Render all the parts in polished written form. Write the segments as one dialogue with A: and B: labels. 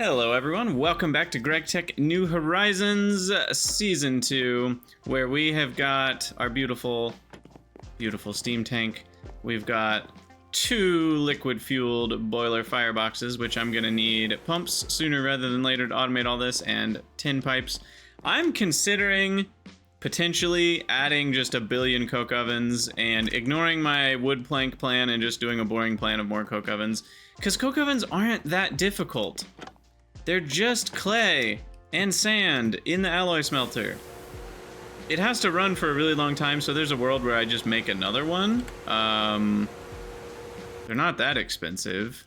A: Hello everyone, welcome back to Gregtech New Horizons Season 2, where we have got our beautiful steam tank. We've got 2 liquid-fueled boiler fireboxes, which I'm gonna need pumps sooner rather than later to automate all this, and tin pipes. I'm considering potentially adding just a billion coke ovens and ignoring my wood plank plan and just doing a boring plan of more coke ovens, because coke ovens aren't that difficult. They're just clay and sand in the alloy smelter. It has to run for a really long time, so there's a world where I just make another one. They're not that expensive.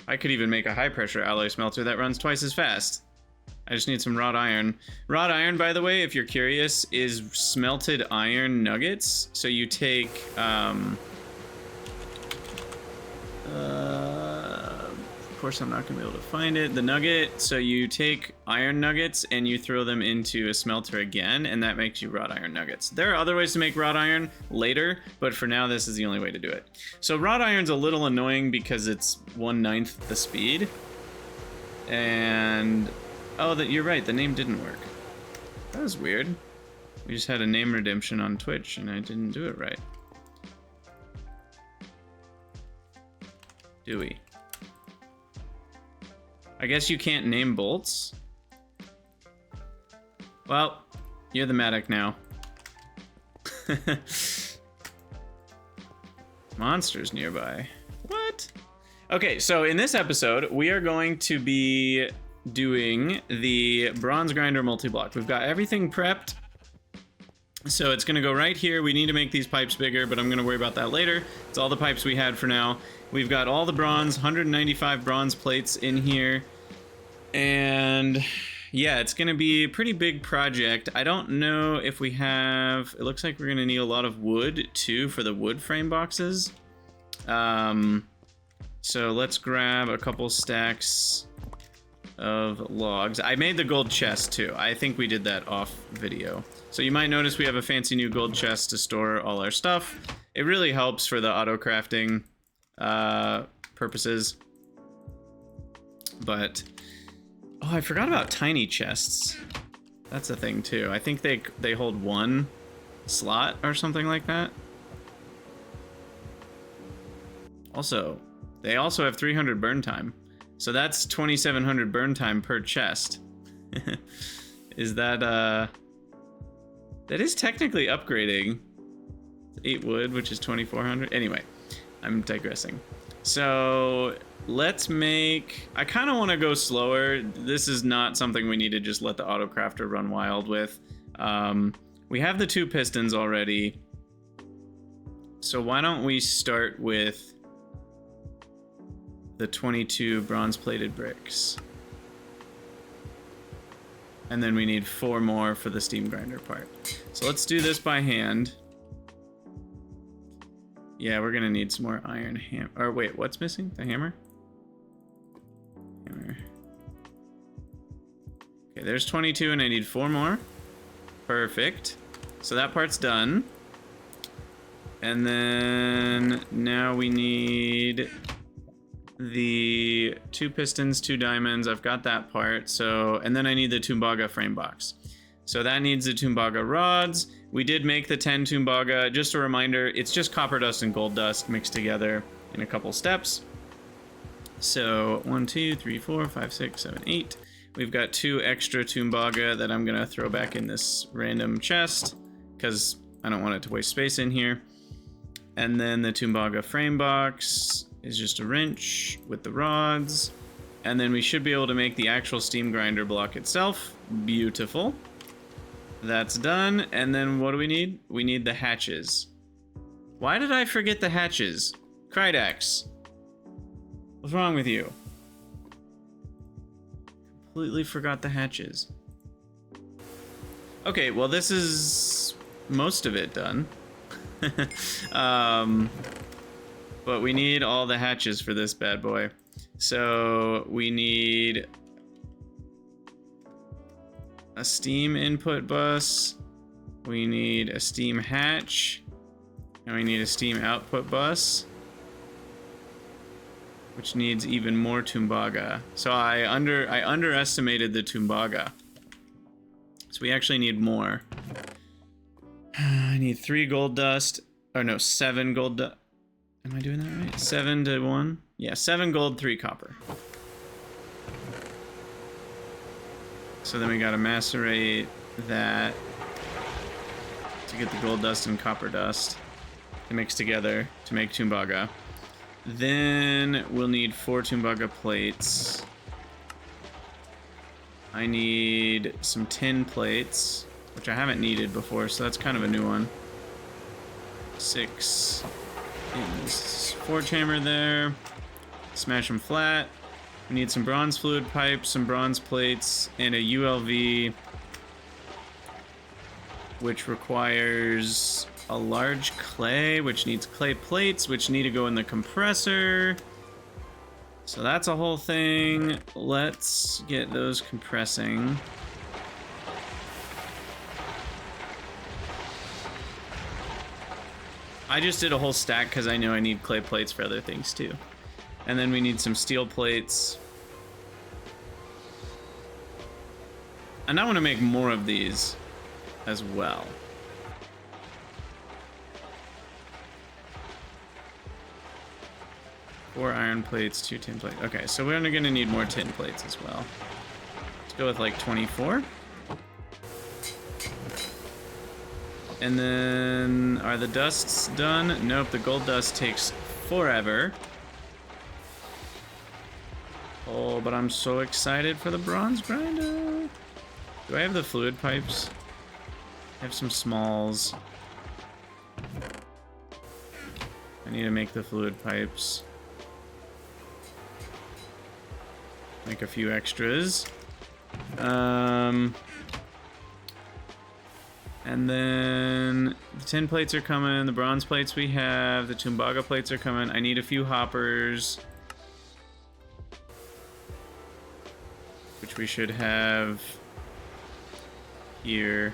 A: I could even make a high pressure alloy smelter that runs twice as fast. I just need some wrought iron. Wrought iron, by the way, if you're curious, is smelted iron nuggets. So you take, of course I'm not gonna be able to find it, the nugget. So you take iron nuggets and you throw them into a smelter again, and that makes you wrought iron nuggets. There are other ways to make wrought iron later, but for now this is the only way to do it. So wrought iron's a little annoying because it's 1/9 the speed. And oh, you're right, the name didn't work. That was weird. We just had a name redemption on Twitch and I didn't do it right. Do we? I guess you can't name bolts. Well, you're the medic now. Monsters nearby. What? Okay, so in this episode, we are going to be doing the bronze grinder multi-block. We've got everything prepped. So it's gonna go right here. We need to make these pipes bigger, but I'm gonna worry about that later. It's all the pipes we had for now. We've got all the bronze, 195 bronze plates in here. And yeah, it's gonna be a pretty big project. I don't know if we have, it looks like we're gonna need a lot of wood too for the wood frame boxes. So let's grab a couple stacks of logs. I made the gold chest too. I think we did that off video. So you might notice we have a fancy new gold chest to store all our stuff. It really helps for the auto crafting purposes. But oh, I forgot about tiny chests. That's a thing too. I think they hold 1 slot or something like that. Also, they also have 300 burn time. So that's 2,700 burn time per chest. Is that, that is technically upgrading. 8 wood, which is 2,400. Anyway, I'm digressing. So let's make, I kind of want to go slower. This is not something we need to just let the auto crafter run wild with. We have the 2 pistons already. So why don't we start with the 22 bronze plated bricks. And then we need 4 more for the steam grinder part. So let's do this by hand. Yeah, we're gonna need some more iron hammer. Or wait, what's missing? The hammer? Hammer. Okay, there's 22 and I need 4 more. Perfect. So that part's done. And then now we need the 2 pistons, 2 diamonds. I've got that part. So, and then I need the Tumbaga frame box. So that needs the Tumbaga rods. We did make the 10 Tumbaga. Just a reminder, it's just copper dust and gold dust mixed together in a couple steps. So 1, 2, 3, 4, 5, 6, 7, 8. We've got 2 extra Tumbaga that I'm gonna throw back in this random chest because I don't want it to waste space in here. And then the Tumbaga frame box is just a wrench with the rods. And then we should be able to make the actual steam grinder block itself. Beautiful. That's done. And then what do we need? We need the hatches. Why did I forget the hatches? Krydax. What's wrong with you? Completely forgot the hatches. Okay, well this is most of it done. But we need all the hatches for this bad boy. So we need a steam input bus. We need a steam hatch. And we need a steam output bus. which needs even more tumbaga. So I underestimated the tumbaga. So we actually need more. I need 3 gold dust. Or no, 7 gold dust. Am I doing that right? 7 to 1? Yeah, 7 gold, 3 copper. So then we gotta macerate that to get the gold dust and copper dust to mix together to make tumbaga. Then we'll need 4 tumbaga plates. I need some tin plates, which I haven't needed before, so that's kind of a new one. 6 forge hammer there. Smash them flat. We need some bronze fluid pipes, some bronze plates, and a ULV, which requires a large clay, which needs clay plates, which need to go in the compressor. So that's a whole thing. Let's get those compressing. I just did a whole stack because I know I need clay plates for other things too. And then we need some steel plates. And I want to make more of these as well. Four iron plates, 2 tin plates. Okay, so we're gonna need more tin plates as well. Let's go with like 24. And then, are the dusts done? Nope, the gold dust takes forever. Oh, but I'm so excited for the bronze grinder. Do I have the fluid pipes? I have some smalls. I need to make the fluid pipes. Make a few extras. And then the tin plates are coming, the bronze plates we have, the tumbaga plates are coming. I need a few hoppers, which we should have here.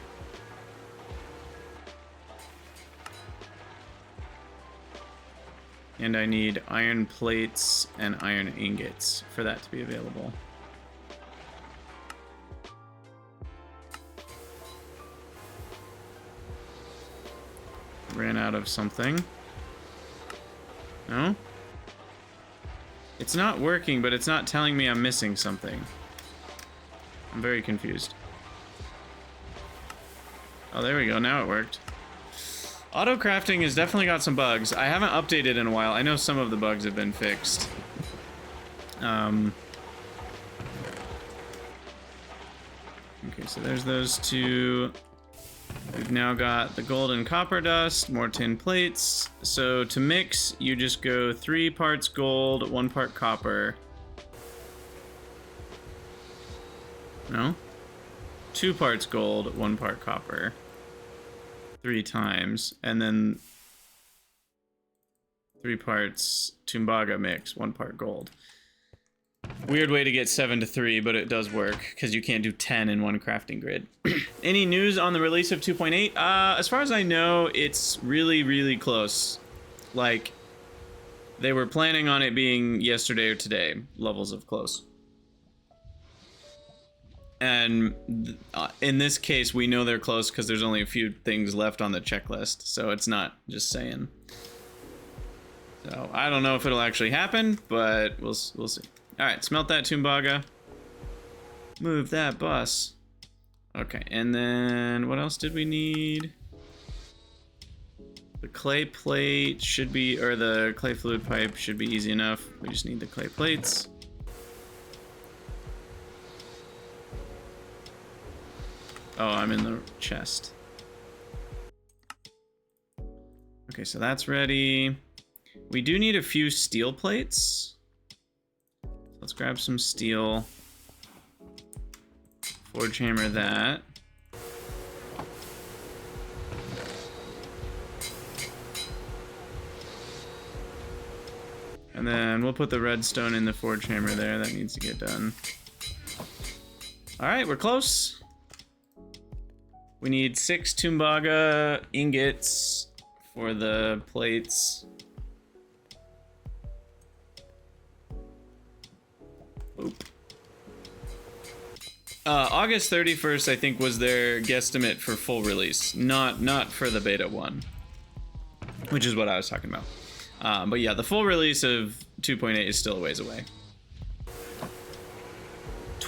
A: And I need iron plates and iron ingots for that to be available. Ran out of something. No? It's not working, but it's not telling me I'm missing something. I'm very confused. Oh, there we go. Now it worked. Auto crafting has definitely got some bugs. I haven't updated in a while. I know some of the bugs have been fixed. Okay, so there's those 2. We've now got the gold and copper dust, more tin plates. So to mix, you just go 3 parts gold, 1 part copper. No? 2 parts gold, 1 part copper. 3 times, and then 3 parts tumbaga mix, 1 part gold. Weird way to get 7 to 3, but it does work because you can't do 10 in one crafting grid. Any news on the release of 2.8? As far as I know, it's really, really close. Like, they were planning on it being yesterday or today, levels of close. And in this case, we know they're close because there's only a few things left on the checklist, so it's not just saying. So I don't know if it'll actually happen, but we'll see. All right, smelt that tumbaga. Move that bus. Okay, and then what else did we need? The clay plate should be, or the clay fluid pipe should be easy enough. We just need the clay plates. Oh, I'm in the chest. Okay, so that's ready. We do need a few steel plates. Let's grab some steel. Forge hammer that. And then we'll put the redstone in the forge hammer there. That needs to get done. All right, we're close. We need 6 tumbaga ingots for the plates. Oop. August 31st, I think, was their guesstimate for full release, not for the beta one, which is what I was talking about. But yeah, the full release of 2.8 is still a ways away.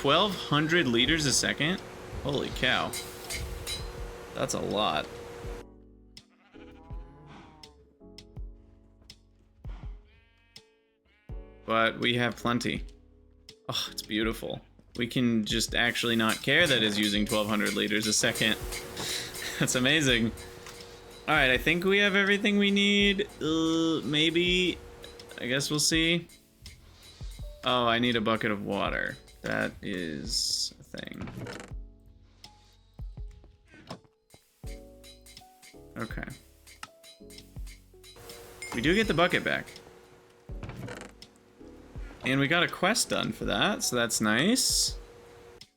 A: 1,200 liters a second? Holy cow. That's a lot. But we have plenty. Oh, it's beautiful. We can just actually not care that it's using 1,200 liters a second. That's amazing. All right, I think we have everything we need. Maybe. I guess we'll see. Oh, I need a bucket of water. That is a thing. Okay. We do get the bucket back. And we got a quest done for that, so that's nice.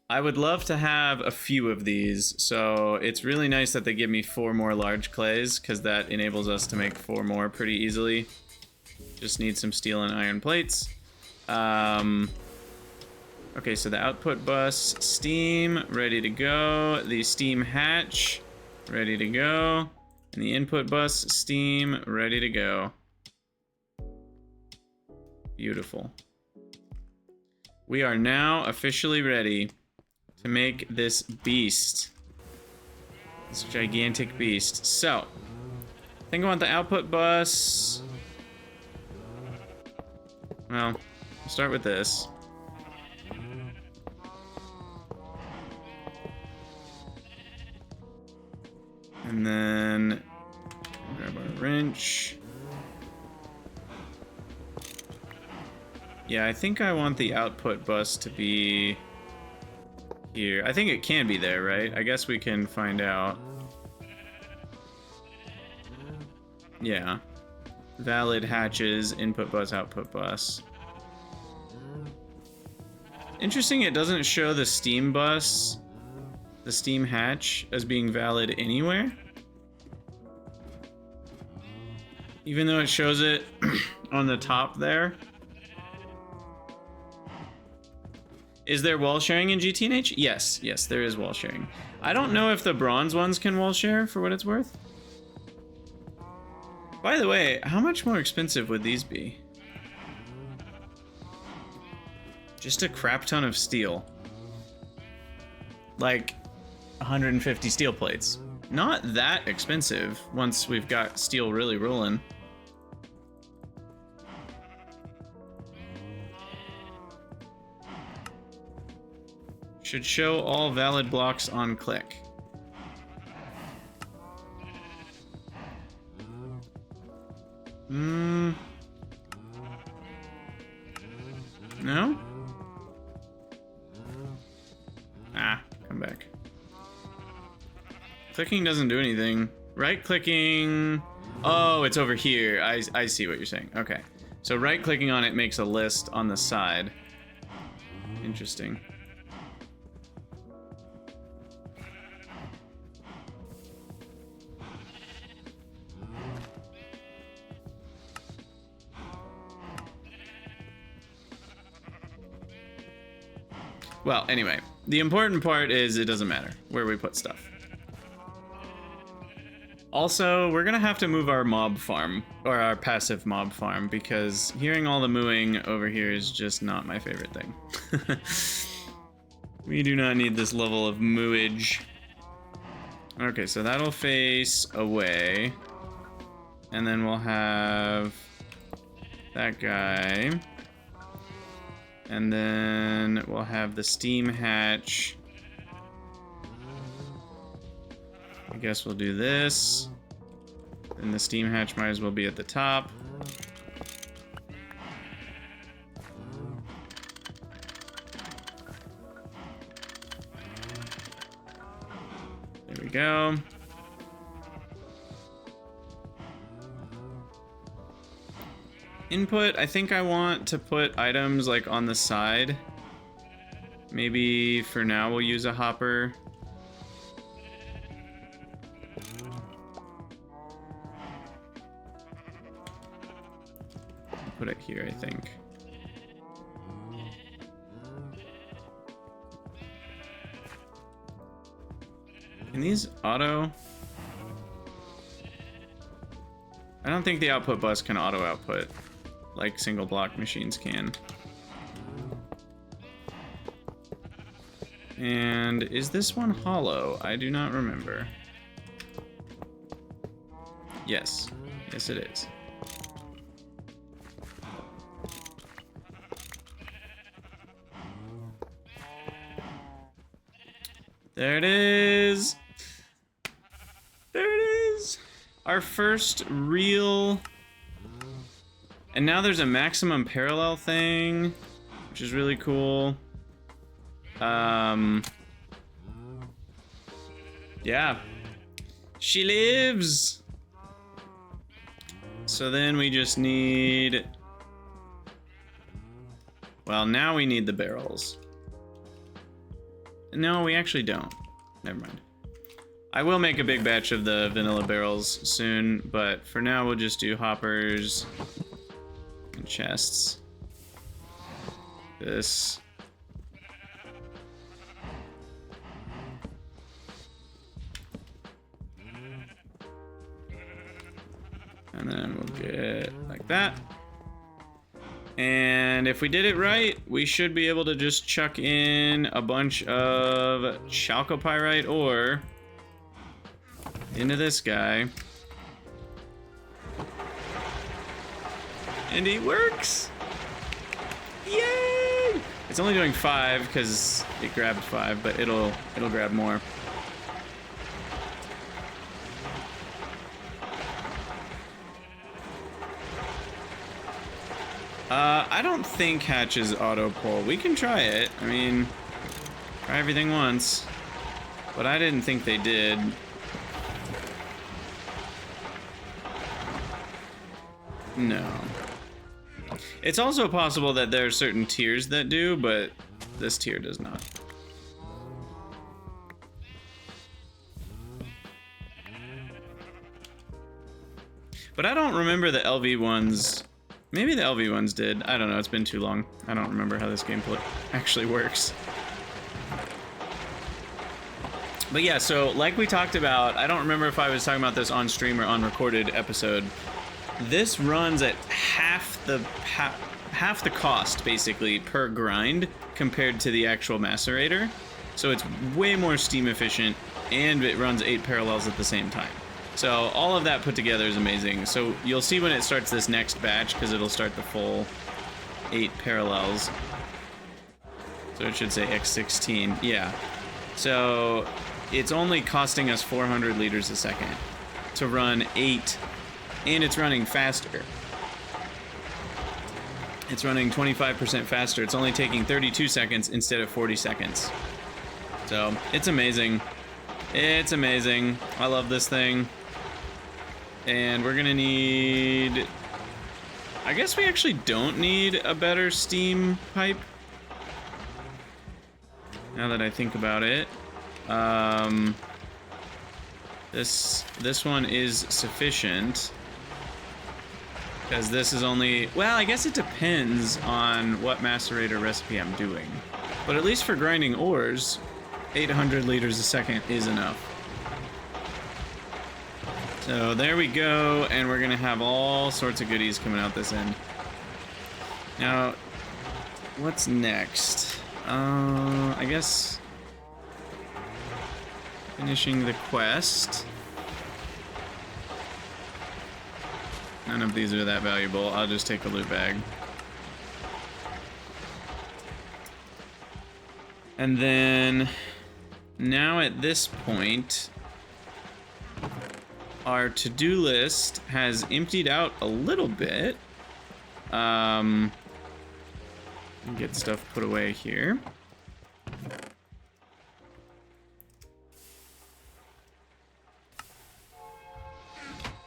A: I would love to have a few of these, so it's really nice that they give me 4 more large clays, because that enables us to make 4 more pretty easily. Just need some steel and iron plates. Okay, so the output bus, steam, ready to go. The steam hatch, ready to go. And the input bus, steam, ready to go. Beautiful. We are now officially ready to make this beast. This gigantic beast. So, think about the output bus. Well, we'll start with this. And then grab our wrench. Yeah, I think I want the output bus to be here. I think it can be there, right? I guess we can find out. Yeah. Valid hatches, input bus, output bus. Interesting, it doesn't show the steam bus, the steam hatch, as being valid anywhere. Even though it shows it on the top there. Is there wall sharing in gtnh? Yes, yes, there is wall sharing. I don't know if the bronze ones can wall share, for what it's worth. By the way, how much more expensive would these be? Just a crap ton of steel. Like 150 steel plates. Not that expensive once we've got steel really rolling. Should show all valid blocks on click. No? Ah, come back. Clicking doesn't do anything. Right clicking. Oh, it's over here. I see what you're saying. Okay. So right clicking on it makes a list on the side. Interesting. Well, anyway, the important part is it doesn't matter where we put stuff. Also, we're gonna have to move our mob farm, or our passive mob farm, because hearing all the mooing over here is just not my favorite thing. We do not need this level of mooage. Okay, so that'll face away. And then we'll have that guy. And then we'll have the steam hatch. I guess we'll do this. And the steam hatch might as well be at the top. There we go. Input, I think I want to put items like on the side. Maybe for now we'll use a hopper. Put it here, I think. Can these auto? I don't think the output bus can auto output like single block machines can. And is this one hollow? I do not remember. Yes. Yes, it is. There it is. There it is. Our first real... And now there's a maximum parallel thing, which is really cool. Yeah. She lives! So then we just need... Well, now we need the barrels. No, we actually don't. Never mind. I will make a big batch of the vanilla barrels soon, but for now we'll just do hoppers and chests. This. And then we'll get like that. And if we did it right, we should be able to just chuck in a bunch of chalcopyrite ore into this guy. And it works! Yay! It's only doing 5 because it grabbed 5, but it'll grab more. I don't think hatches auto pull. We can try it. I mean, try everything once. But I didn't think they did. No. It's also possible that there are certain tiers that do, but this tier does not. But I don't remember the LV ones. Maybe the LV ones did. I don't know. It's been too long. I don't remember how this game actually works. But yeah, so like we talked about, I don't remember if I was talking about this on stream or on recorded episode. This runs at half the cost, basically, per grind compared to the actual macerator. So it's way more steam efficient, and it runs 8 parallels at the same time. So all of that put together is amazing. So you'll see when it starts this next batch, because it'll start the full 8 parallels. So it should say X16, yeah. So it's only costing us 400 liters a second to run 8, and it's running faster. It's running 25% faster. It's only taking 32 seconds instead of 40 seconds. So it's amazing. It's amazing. I love this thing. And we're gonna need... I guess we actually don't need a better steam pipe. Now that I think about it. This one is sufficient. Because this is only... Well, I guess it depends on what macerator recipe I'm doing. But at least for grinding ores, 800 liters a second is enough. So there we go, and we're gonna have all sorts of goodies coming out this end. Now, what's next? I guess finishing the quest. None of these are that valuable. I'll just take a loot bag. And then now at this point, our to-do list has emptied out a little bit. Get stuff put away here.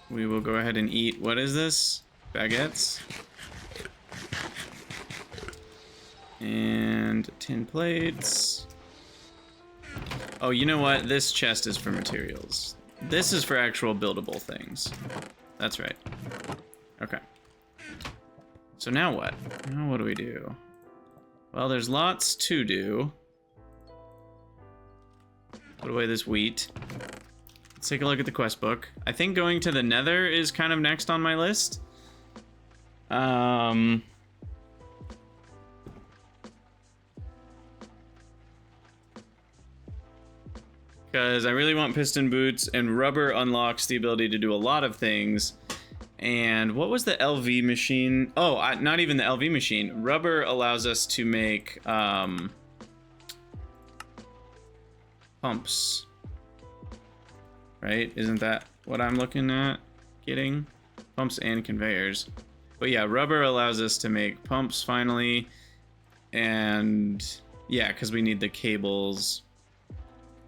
A: We will go ahead and eat, what is this? Baguettes. And tin plates. Oh, you know what? This chest is for materials. This is for actual buildable things. That's right. Okay. So now what? Now what do we do? Well, there's lots to do. Put away this wheat. Let's take a look at the quest book. I think going to the Nether is kind of next on my list. Because I really want piston boots, and rubber unlocks the ability to do a lot of things. And what was the LV machine? Oh, not even the LV machine. Rubber allows us to make pumps. Right? Isn't that what I'm looking at getting? Pumps and conveyors. But yeah, rubber allows us to make pumps finally. And yeah, because we need the cables.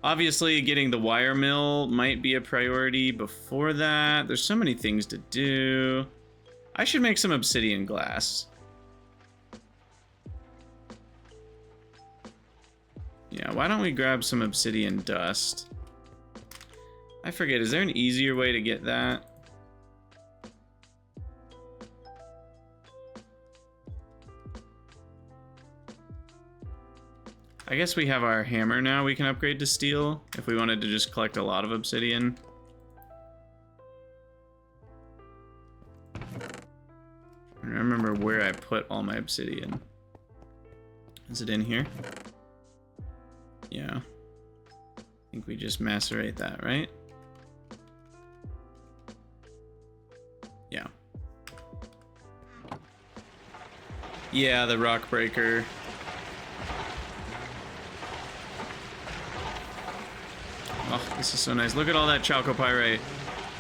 A: Obviously, getting the wire mill might be a priority before that. There's so many things to do. I should make some obsidian glass. Yeah, why don't we grab some obsidian dust? I forget, is there an easier way to get that? I guess we have our hammer now we can upgrade to steel if we wanted to just collect a lot of obsidian. I don't remember where I put all my obsidian. Is it in here? Yeah. I think we just macerate that, right? Yeah. Yeah, the rock breaker. Oh, this is so nice. Look at all that chalcopyrite.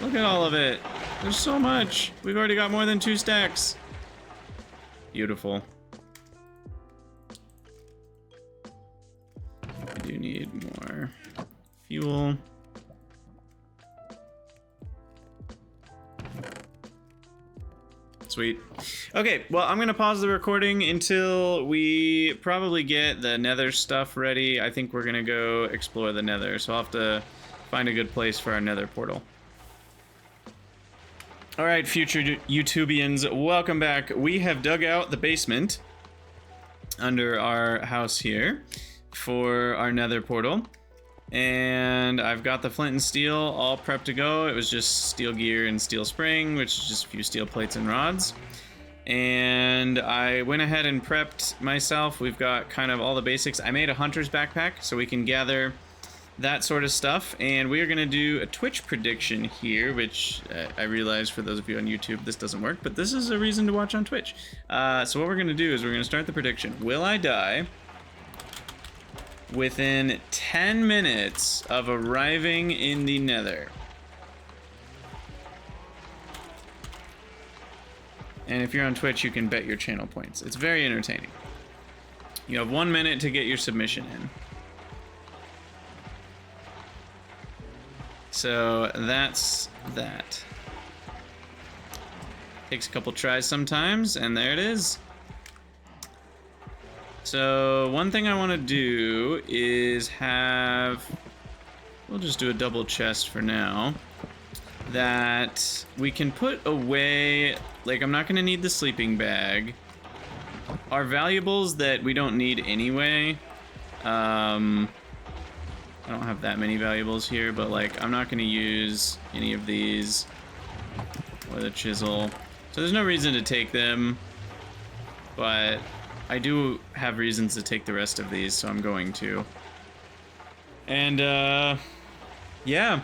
A: Look at all of it. There's so much. We've already got more than 2 stacks. Beautiful. I do need more fuel. Sweet. Okay, well, I'm gonna pause the recording until we probably get the Nether stuff ready. I think we're gonna go explore the Nether, so I'll have to find a good place for our Nether portal. All right, future YouTubians, welcome back. We have dug out the basement under our house here for our Nether portal. And I've got the flint and steel all prepped to go. It was just steel gear and steel spring, which is just a few steel plates and rods. And I went ahead and prepped myself. We've got kind of all the basics. I made a hunter's backpack so we can gather that sort of stuff. And we are going to do a Twitch prediction here, which I realize for those of you on YouTube, this doesn't work, but this is a reason to watch on Twitch. So what we're going to do is we're going to start the prediction. Will I die within 10 minutes of arriving in the Nether? And if you're on Twitch, you can bet your channel points. It's very entertaining. You have 1 minute to get your submission in. So that's that. Takes a couple tries sometimes, and there it is. So one thing I want to do is we'll just do a double chest for now, that we can put away, like I'm not going to need the sleeping bag. Our valuables that we don't need anyway, I don't have that many valuables here, but like I'm not going to use any of these or the chisel. So there's no reason to take them, but I do have reasons to take the rest of these, so I'm going to. And, yeah.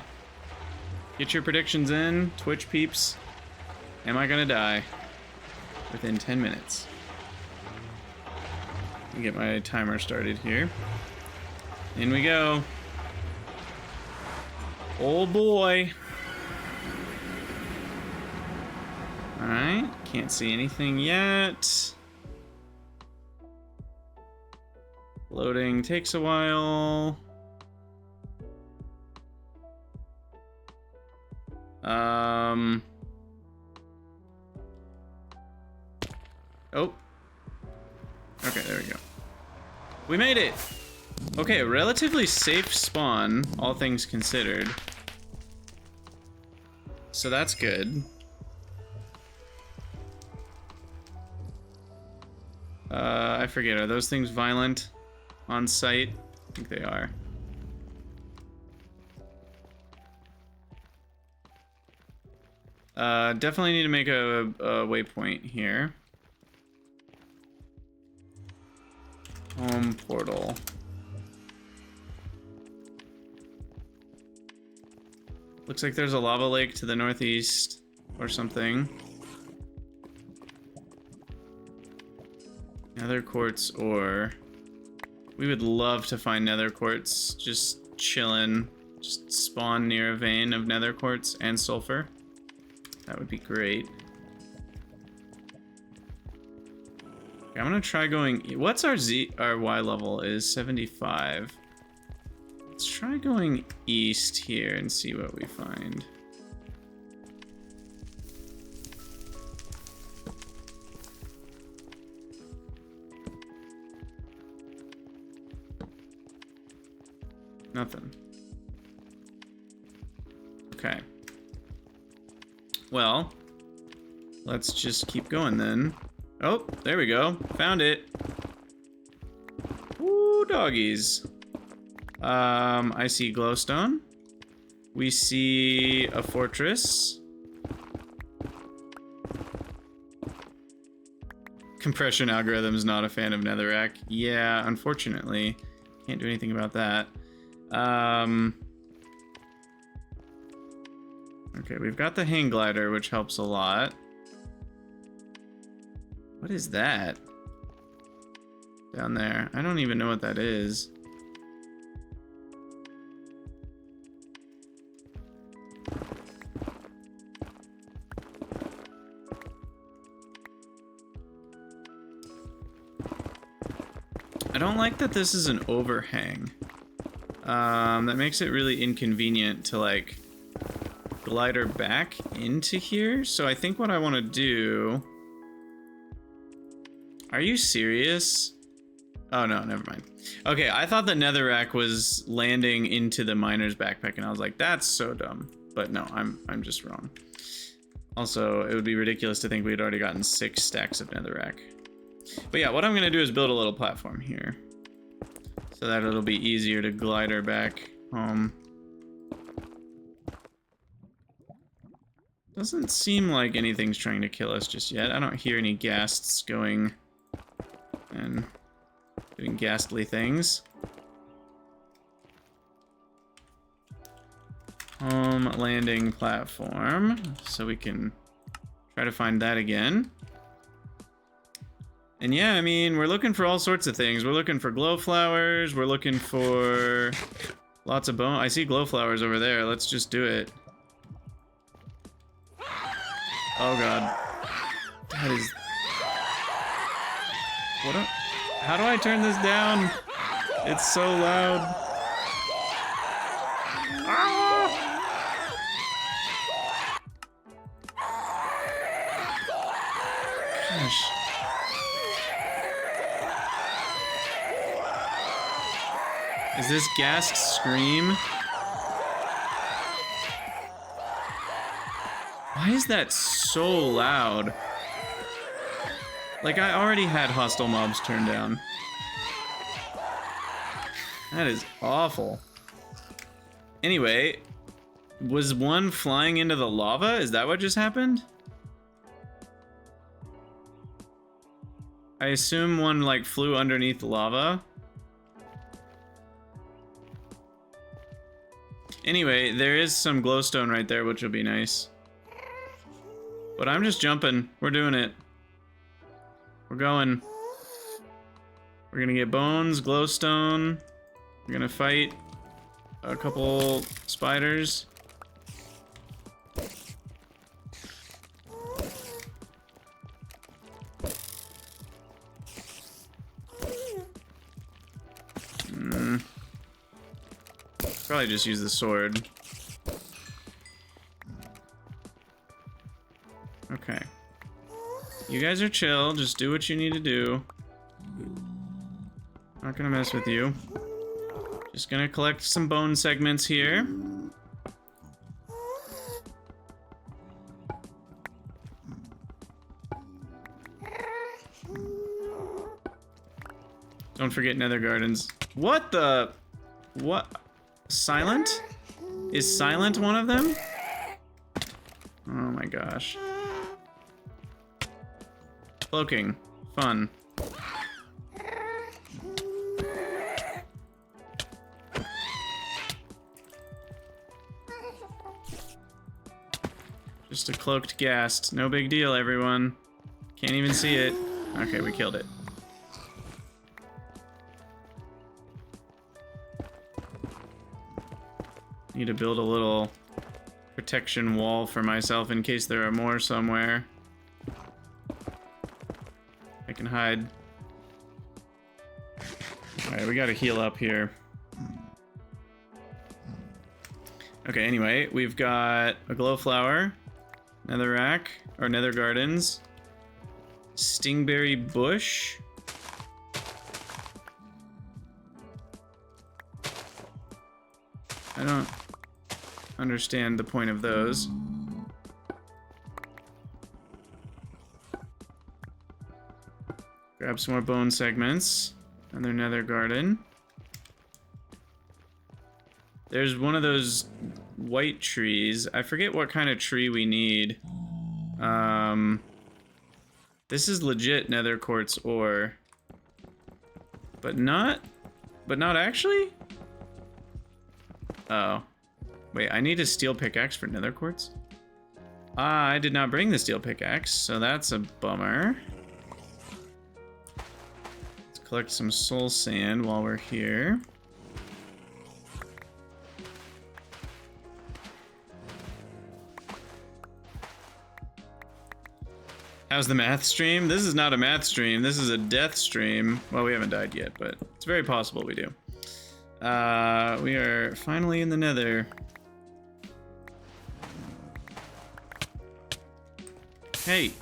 A: Get your predictions in, Twitch peeps. Am I gonna die within 10 minutes? Let me get my timer started here. In we go. Oh boy. Alright, can't see anything yet. Loading takes a while. Oh. Okay, there we go. We made it! Okay, a relatively safe spawn, all things considered. So that's good. I forget, are those things violent on site? I think they are. Definitely need to make a waypoint here. Home portal. Looks like there's a lava lake to the northeast or something. Nether quartz ore. We would love to find nether quartz just chilling. Just spawn near a vein of nether quartz and sulfur. That would be great. Okay, I'm gonna try going. What's our Y level is 75. Let's try going east here and see what we find. Nothing. Okay. Well, let's just keep going then. Oh, there we go. Found it. Woo, doggies. I see glowstone. We see a fortress. Compression algorithm's not a fan of netherrack. Yeah, unfortunately. Can't do anything about that. Okay, we've got the hang glider, which helps a lot. What is that? Down there. I don't even know what that is. I don't like that this is an overhang. That makes it really inconvenient to like glider back into here. So I think what I want to do... Are you serious? Oh no, never mind. Okay, I thought the netherrack was landing into the miner's backpack and I was like, that's so dumb. But no, I'm just wrong. Also, it would be ridiculous to think we'd already gotten 6 stacks of netherrack. But yeah, what I'm gonna do is build a little platform here so that it'll be easier to glider back home. Doesn't seem like anything's trying to kill us just yet. I don't hear any ghasts going and doing ghastly things. Home landing platform, so we can try to find that again. And yeah, I mean, we're looking for all sorts of things. We're looking for glow flowers. We're looking for lots of bone. I see glow flowers over there. Let's just do it. Oh god. That is... What? How do I turn this down? It's so loud. Ah! Gosh. Is this gasped scream? Why is that so loud? Like, I already had hostile mobs turned down. That is awful. Anyway, was one flying into the lava? Is that what just happened? I assume one, like, flew underneath the lava. Anyway, there is some glowstone right there, which will be nice. But I'm just jumping. We're doing it. We're going. We're gonna get bones, glowstone. We're gonna fight a couple spiders. Probably just use the sword. Okay. You guys are chill, just do what you need to do. Not gonna mess with you. Just gonna collect some bone segments here. Don't forget Nether Gardens. What the... What? Silent? Is Silent one of them? Oh my gosh. Cloaking. Fun. Just a cloaked ghast. No big deal, everyone. Can't even see it. Okay, we killed it. Need to build a little protection wall for myself in case there are more somewhere. I can hide. Alright, we gotta heal up here. Okay, anyway, we've got a glowflower, netherrack, or nether gardens, stingberry bush. I don't understand the point of those. Grab some more bone segments. Another nether garden. There's one of those white trees. I forget what kind of tree we need. This is legit nether quartz ore. But not actually? Oh. Wait, I need a steel pickaxe for nether quartz? Ah, I did not bring the steel pickaxe, so that's a bummer. Let's collect some soul sand while we're here. How's the math stream? This is not a math stream, this is a death stream. Well, we haven't died yet, but it's very possible we do. We are finally in the nether. Hey.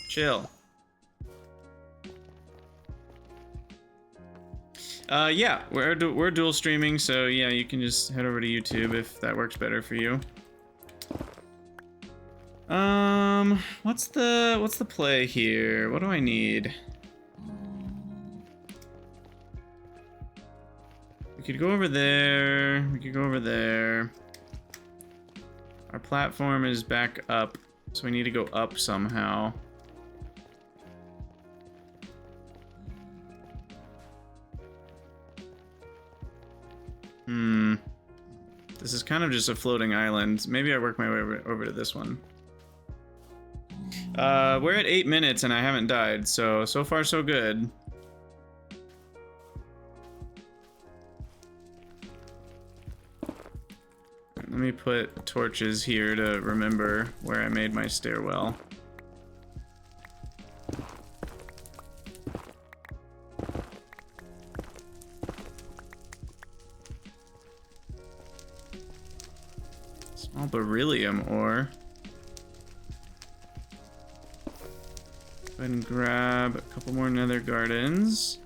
A: Chill. Yeah, we're dual streaming, so yeah, you can just head over to YouTube if that works better for you. What's the play here? What do I need? We could go over there. We could go over there. Our platform is back up, so we need to go up somehow. This is kind of just a floating island. Maybe I work my way over to this one. We're at 8 minutes and I haven't died, so far so good. Let me put torches here to remember where I made my stairwell. Small beryllium ore. Go ahead and grab a couple more nether gardens.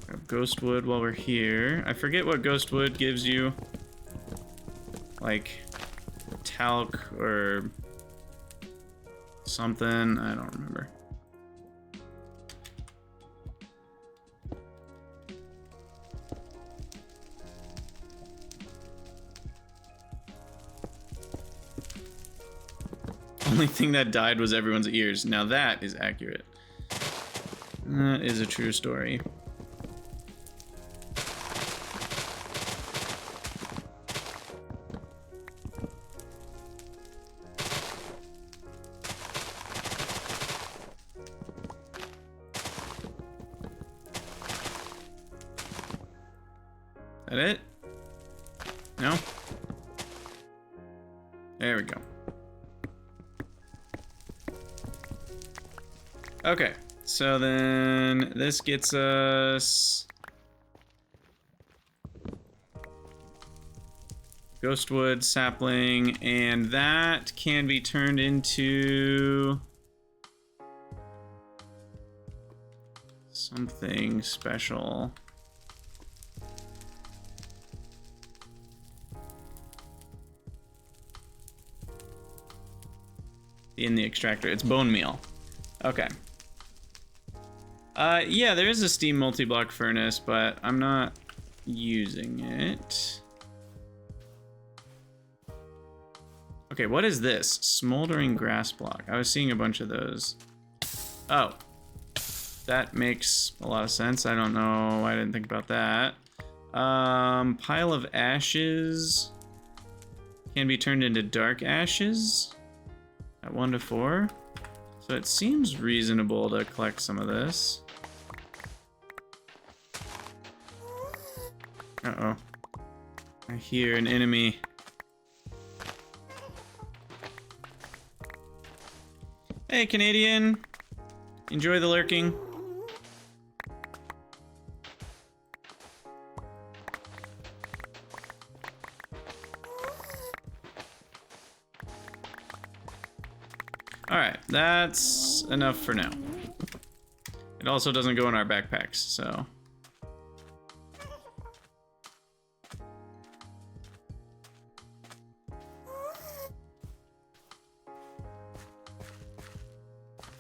A: Grab ghost wood while we're here. I forget what ghost wood gives you. Like talc or something. I don't remember. Only thing that died was everyone's ears. Now that is accurate. That is a true story. That it? No? There we go. Okay, so then this gets us ghostwood, sapling, and that can be turned into something special. In the extractor, it's bone meal. Okay. Yeah, there is a steam multi-block furnace, but I'm not using it. Okay, what is this? Smoldering grass block. I was seeing a bunch of those. Oh. That makes a lot of sense. I don't know why I didn't think about that. Pile of ashes can be turned into dark ashes at 1 to 4. So it seems reasonable to collect some of this. Uh-oh. I hear an enemy. Hey, Canadian. Enjoy the lurking. Alright, that's enough for now. It also doesn't go in our backpacks, so...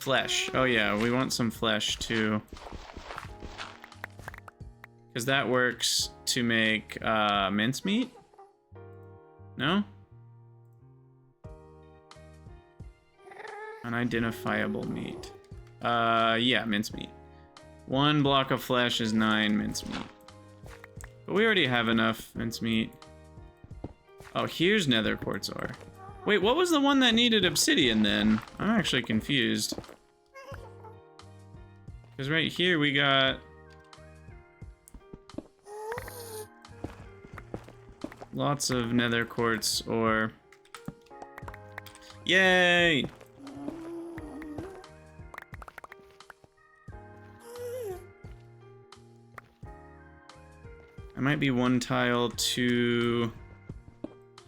A: Flesh. Oh yeah, we want some flesh too. Because that works to make mincemeat? No? Unidentifiable meat. Yeah, mincemeat. 1 block of flesh is 9 mincemeat. But we already have enough mincemeat. Oh, here's nether quartz ore. Wait, what was the one that needed obsidian then? I'm actually confused. Because right here we got... lots of nether quartz ore. Yay! I might be 1 tile too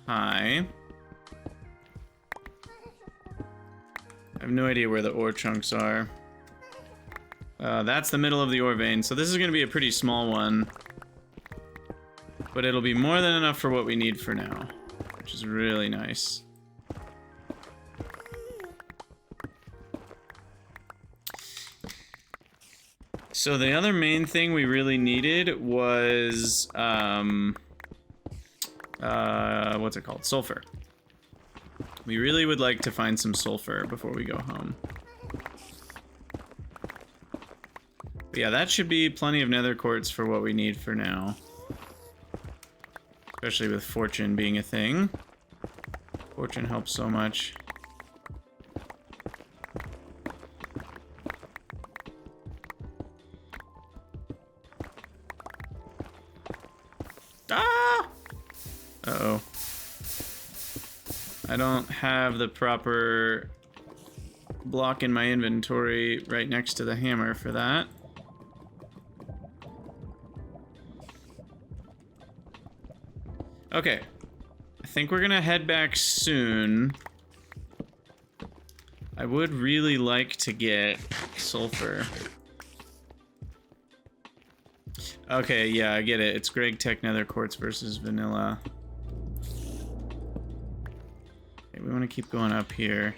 A: high. I have no idea where the ore chunks are. That's the middle of the ore vein, so this is going to be a pretty small one. But it'll be more than enough for what we need for now, which is really nice. So the other main thing we really needed was, what's it called? Sulfur. We really would like to find some sulfur before we go home. But yeah, that should be plenty of nether quartz for what we need for now. Especially with fortune being a thing. Fortune helps so much. Ah! Uh-oh. I don't have the proper block in my inventory right next to the hammer for that. Okay. I think we're gonna head back soon. I would really like to get sulfur. Okay, yeah, I get it. It's Gregtech nether quartz versus vanilla. Okay, we want to keep going up here.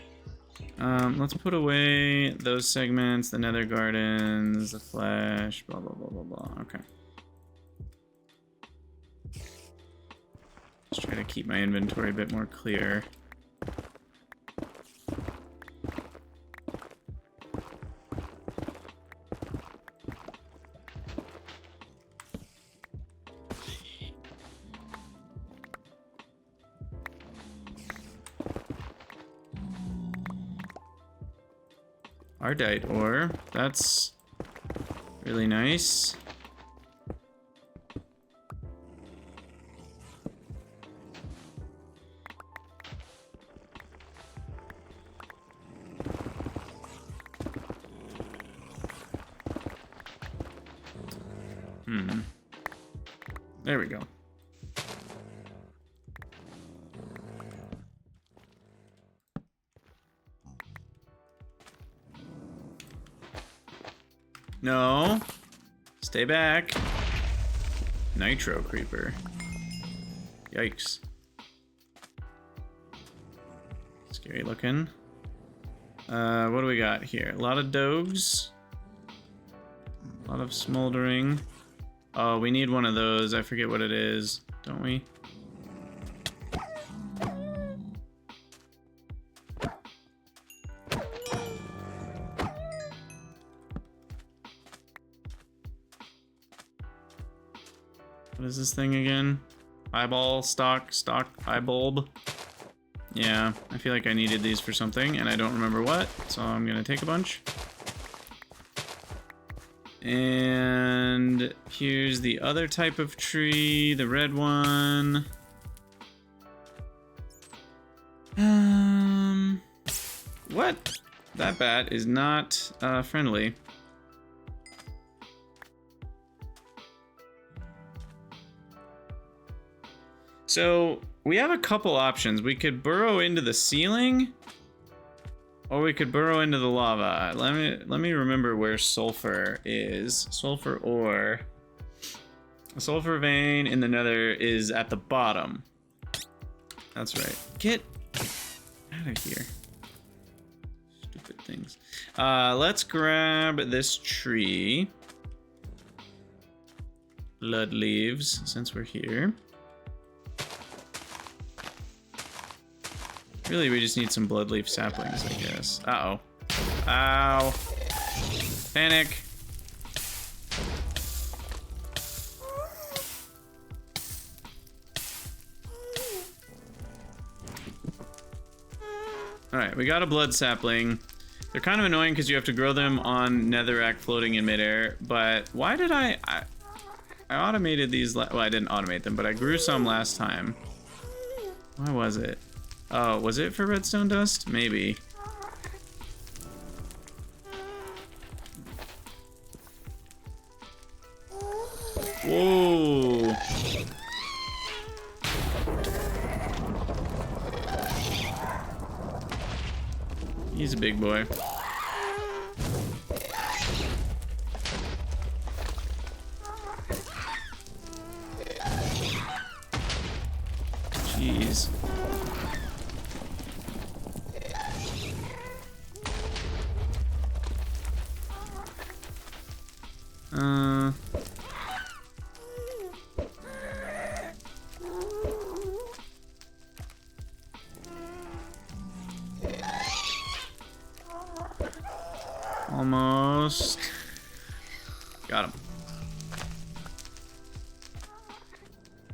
A: Let's put away those segments, the nether gardens, the flesh, blah, blah, blah, blah, blah. Okay. Let's try to keep my inventory a bit more clear. Ardite ore, that's really nice. There we go. No. Stay back. Nitro creeper. Yikes. Scary looking. What do we got here? A lot of dogs. A lot of smoldering. Oh, we need one of those. I forget what it is, don't we? What is this thing again? Eyeball, stock, eyebulb. Yeah, I feel like I needed these for something, and I don't remember what, so I'm gonna take a bunch. And here's the other type of tree, the red one. What? That bat is not friendly. So we have a couple options. We could burrow into the ceiling, or we could burrow into the lava. Let me remember where sulfur is. Sulfur ore. A sulfur vein in the Nether is at the bottom. That's right. Get out of here. Stupid things. Let's grab this tree. Blood leaves, since we're here. Really, we just need some bloodleaf saplings, I guess. Uh-oh. Ow. Panic. Alright, we got a blood sapling. They're kind of annoying because you have to grow them on netherrack floating in midair, but why did I automated these, well, I didn't automate them, but I grew some last time. Why was it? Oh, was it for redstone dust? Maybe. Whoa. He's a big boy. Jeez. Almost. Got him.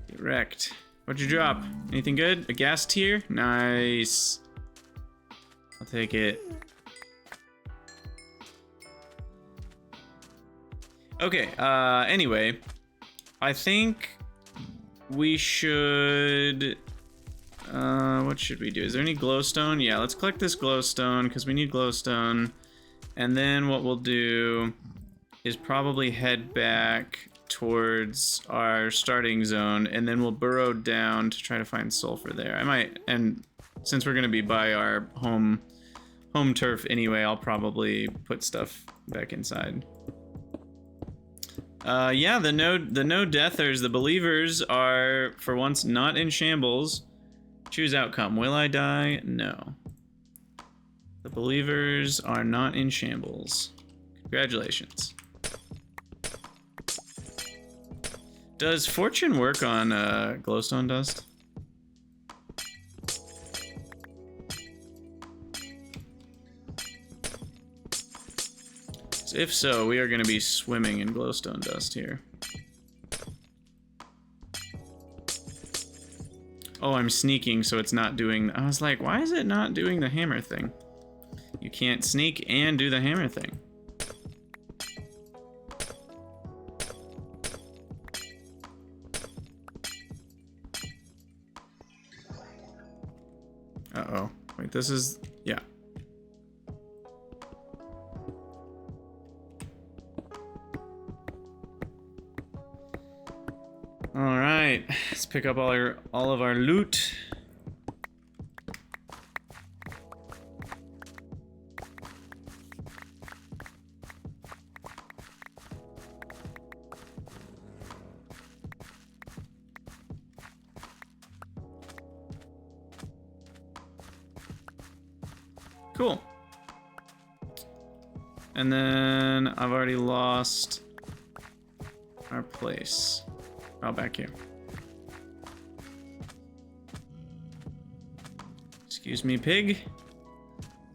A: Get wrecked. What'd you drop? Anything good? A gas tier? Nice. I'll take it. Okay, anyway, I think we should, what should we do? Is there any glowstone? Yeah, let's collect this glowstone because we need glowstone. And then what we'll do is probably head back towards our starting zone, and then we'll burrow down to try to find sulfur there. I might, and since we're gonna be by our home turf anyway, I'll probably put stuff back inside. Yeah, the no deathers, the believers are for once not in shambles. Choose outcome. Will I die? No. The believers are not in shambles. Congratulations. Does fortune work on glowstone dust? If so, we are going to be swimming in glowstone dust here. Oh, I'm sneaking, so it's not doing... I was like, why is it not doing the hammer thing? You can't sneak and do the hammer thing. Uh-oh. Wait, this is... yeah. All right, let's pick up all of our loot. Cool. And then I've already lost our place. Oh, back here. Excuse me, pig.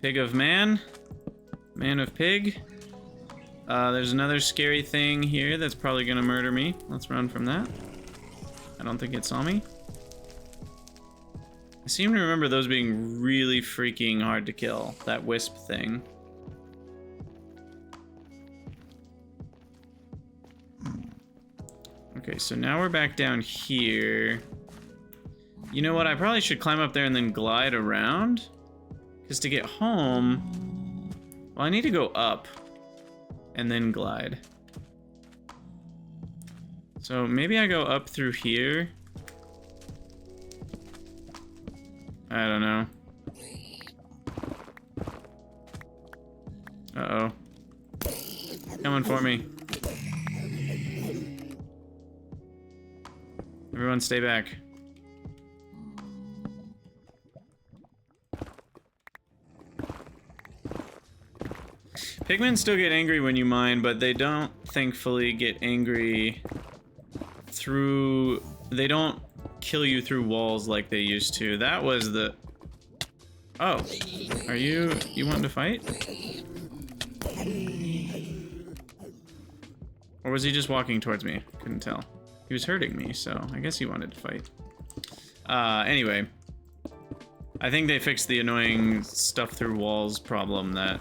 A: Pig of man. Man of pig. There's another scary thing here that's probably gonna murder me. Let's run from that. don't think it saw me. I seem to remember those being really freaking hard to kill. That wisp thing. Okay, so now we're back down here. You know what? I probably should climb up there and then glide around. Because to get home... Well, I need to go up. And then glide. So maybe I go up through here. I don't know. Uh-oh. Coming for me. Everyone stay back. Pigmen still get angry when you mine, but they don't, thankfully, get angry through... They don't kill you through walls like they used to. That was the... Oh. Are you... You wanting to fight? Or was he just walking towards me? Couldn't tell. He was hurting me, so I guess he wanted to fight. Anyway. I think they fixed the annoying stuff through walls problem that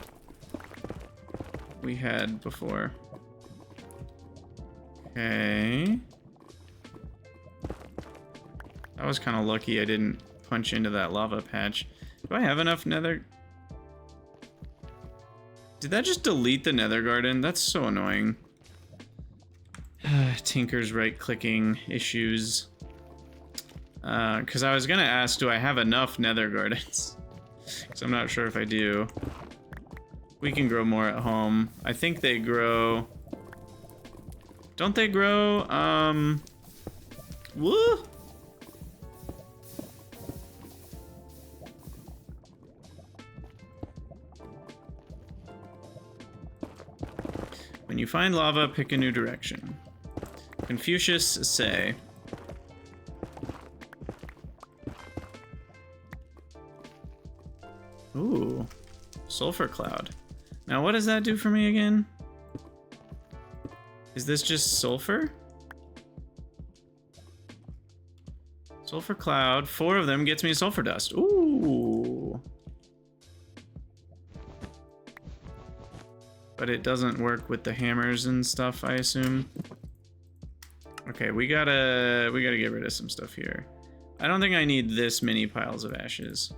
A: we had before. Okay. That was kind of lucky I didn't punch into that lava patch. Do I have enough nether? Did that just delete the nether garden? That's so annoying. Tinker's right-clicking issues. Because I was gonna ask, do I have enough nether gardens? Because I'm not sure if I do. We can grow more at home. I think they grow... Don't they grow, woo! When you find lava, pick a new direction. Confucius say. Ooh, sulfur cloud. Now what does that do for me again? Is this just sulfur? Sulfur cloud, 4 of them gets me sulfur dust. Ooh. But it doesn't work with the hammers and stuff, I assume. Okay, we gotta get rid of some stuff here. I don't think I need this many piles of ashes.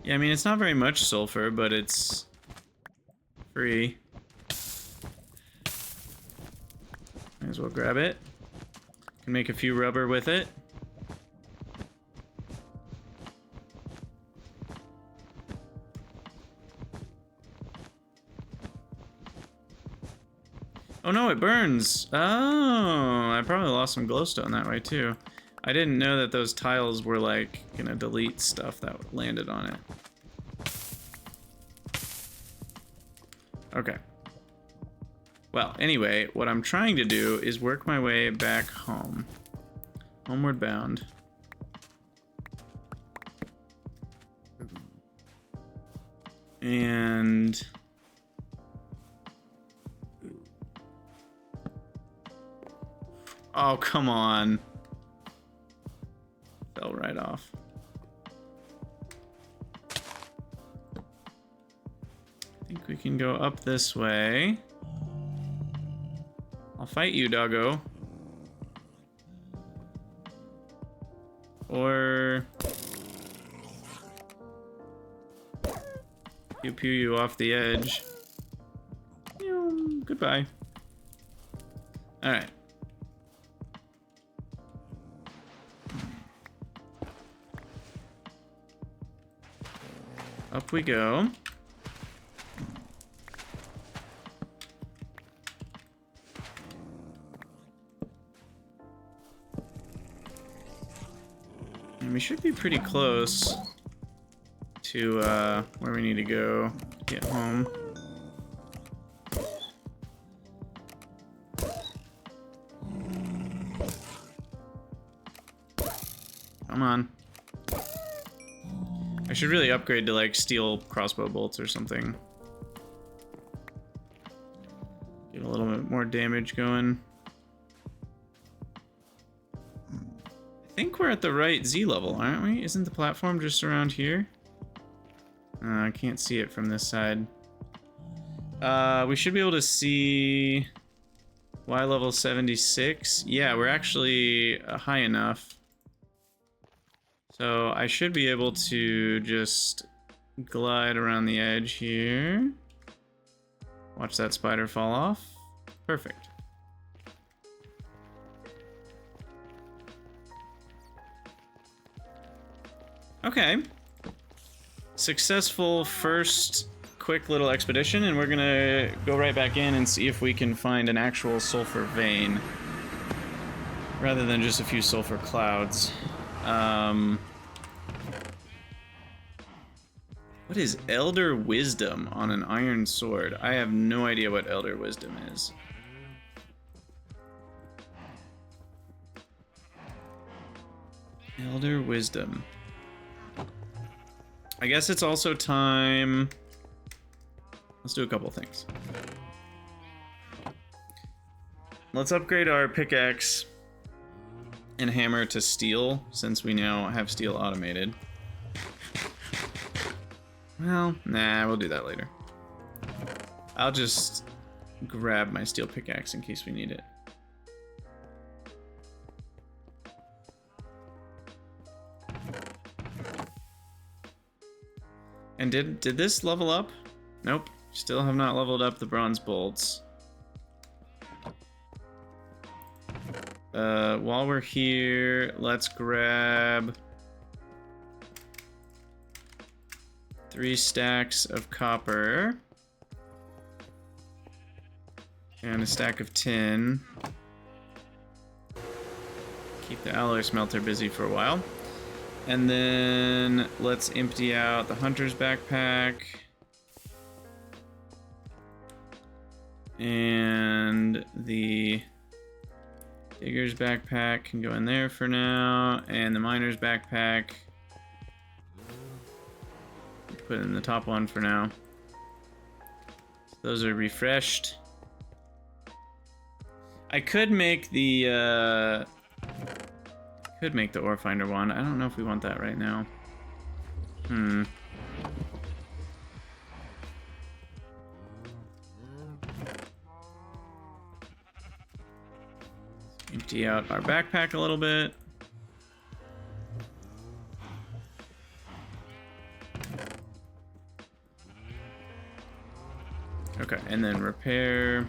A: Yeah, I mean, it's not very much sulfur, but it's free. Might as well grab it. Can make a few rubber with it. Oh no, it burns! Oh, I probably lost some glowstone that way too. I didn't know that those tiles were like gonna delete stuff that landed on it. Okay. Well, anyway, what I'm trying to do is work my way back home. Homeward bound. And... Oh, come on. Fell right off. I think we can go up this way. I'll fight you, doggo. Or... pew pew you off the edge. Goodbye. Alright. Up we go. And we should be pretty close to where we need to go to get home. Come on. should really upgrade to like steel crossbow bolts or something. Get a little bit more damage going. I think we're at the right Z level, aren't we? Isn't the platform just around here? I can't see it from this side. We should be able to see Y level 76. Yeah, we're actually high enough. So I should be able to just glide around the edge here. Watch that spider fall off. Perfect. Okay. Successful first quick little expedition, and we're gonna go right back in and see if we can find an actual sulfur vein rather than just a few sulfur clouds. What is Elder Wisdom on an iron sword? I have no idea what Elder Wisdom is. Elder Wisdom. I guess it's also time. Let's do a couple things. Let's upgrade our pickaxe and hammer to steel, since we now have steel automated. Well, nah, we'll do that later. I'll just grab my steel pickaxe in case we need it. And did this level up? Nope. Still have not leveled up the bronze bolts. While we're here, let's grab 3 stacks of copper and a stack of tin. Keep the alloy smelter busy for a while. And then let's empty out the hunter's backpack. And the digger's backpack can go in there for now. And the miner's backpack, put in the top one for now. So those are refreshed. I could make the ore finder one. I don't know if we want that right now. Empty out our backpack a little bit. Okay, and then repair.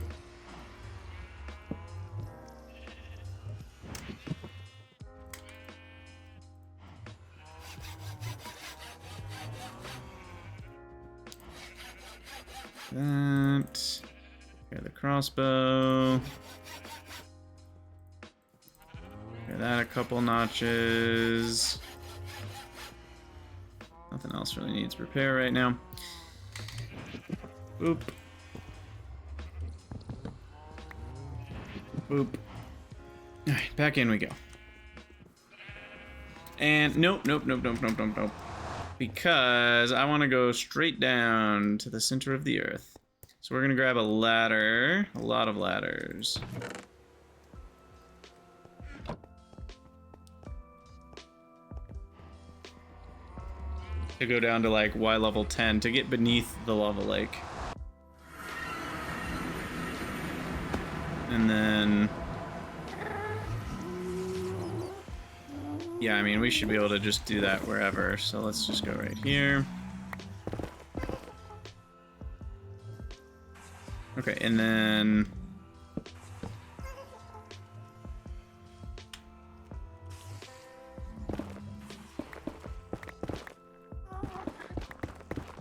A: That. Okay, the crossbow. Okay, that a couple notches. Nothing else really needs repair right now. Boop. Boop. Alright, back in we go. And nope. Because I want to go straight down to the center of the earth. So we're going to grab a ladder. A lot of ladders. To go down to like Y level 10 to get beneath the lava lake. And then... yeah, I mean, we should be able to just do that wherever. So let's just go right here. Okay, and then...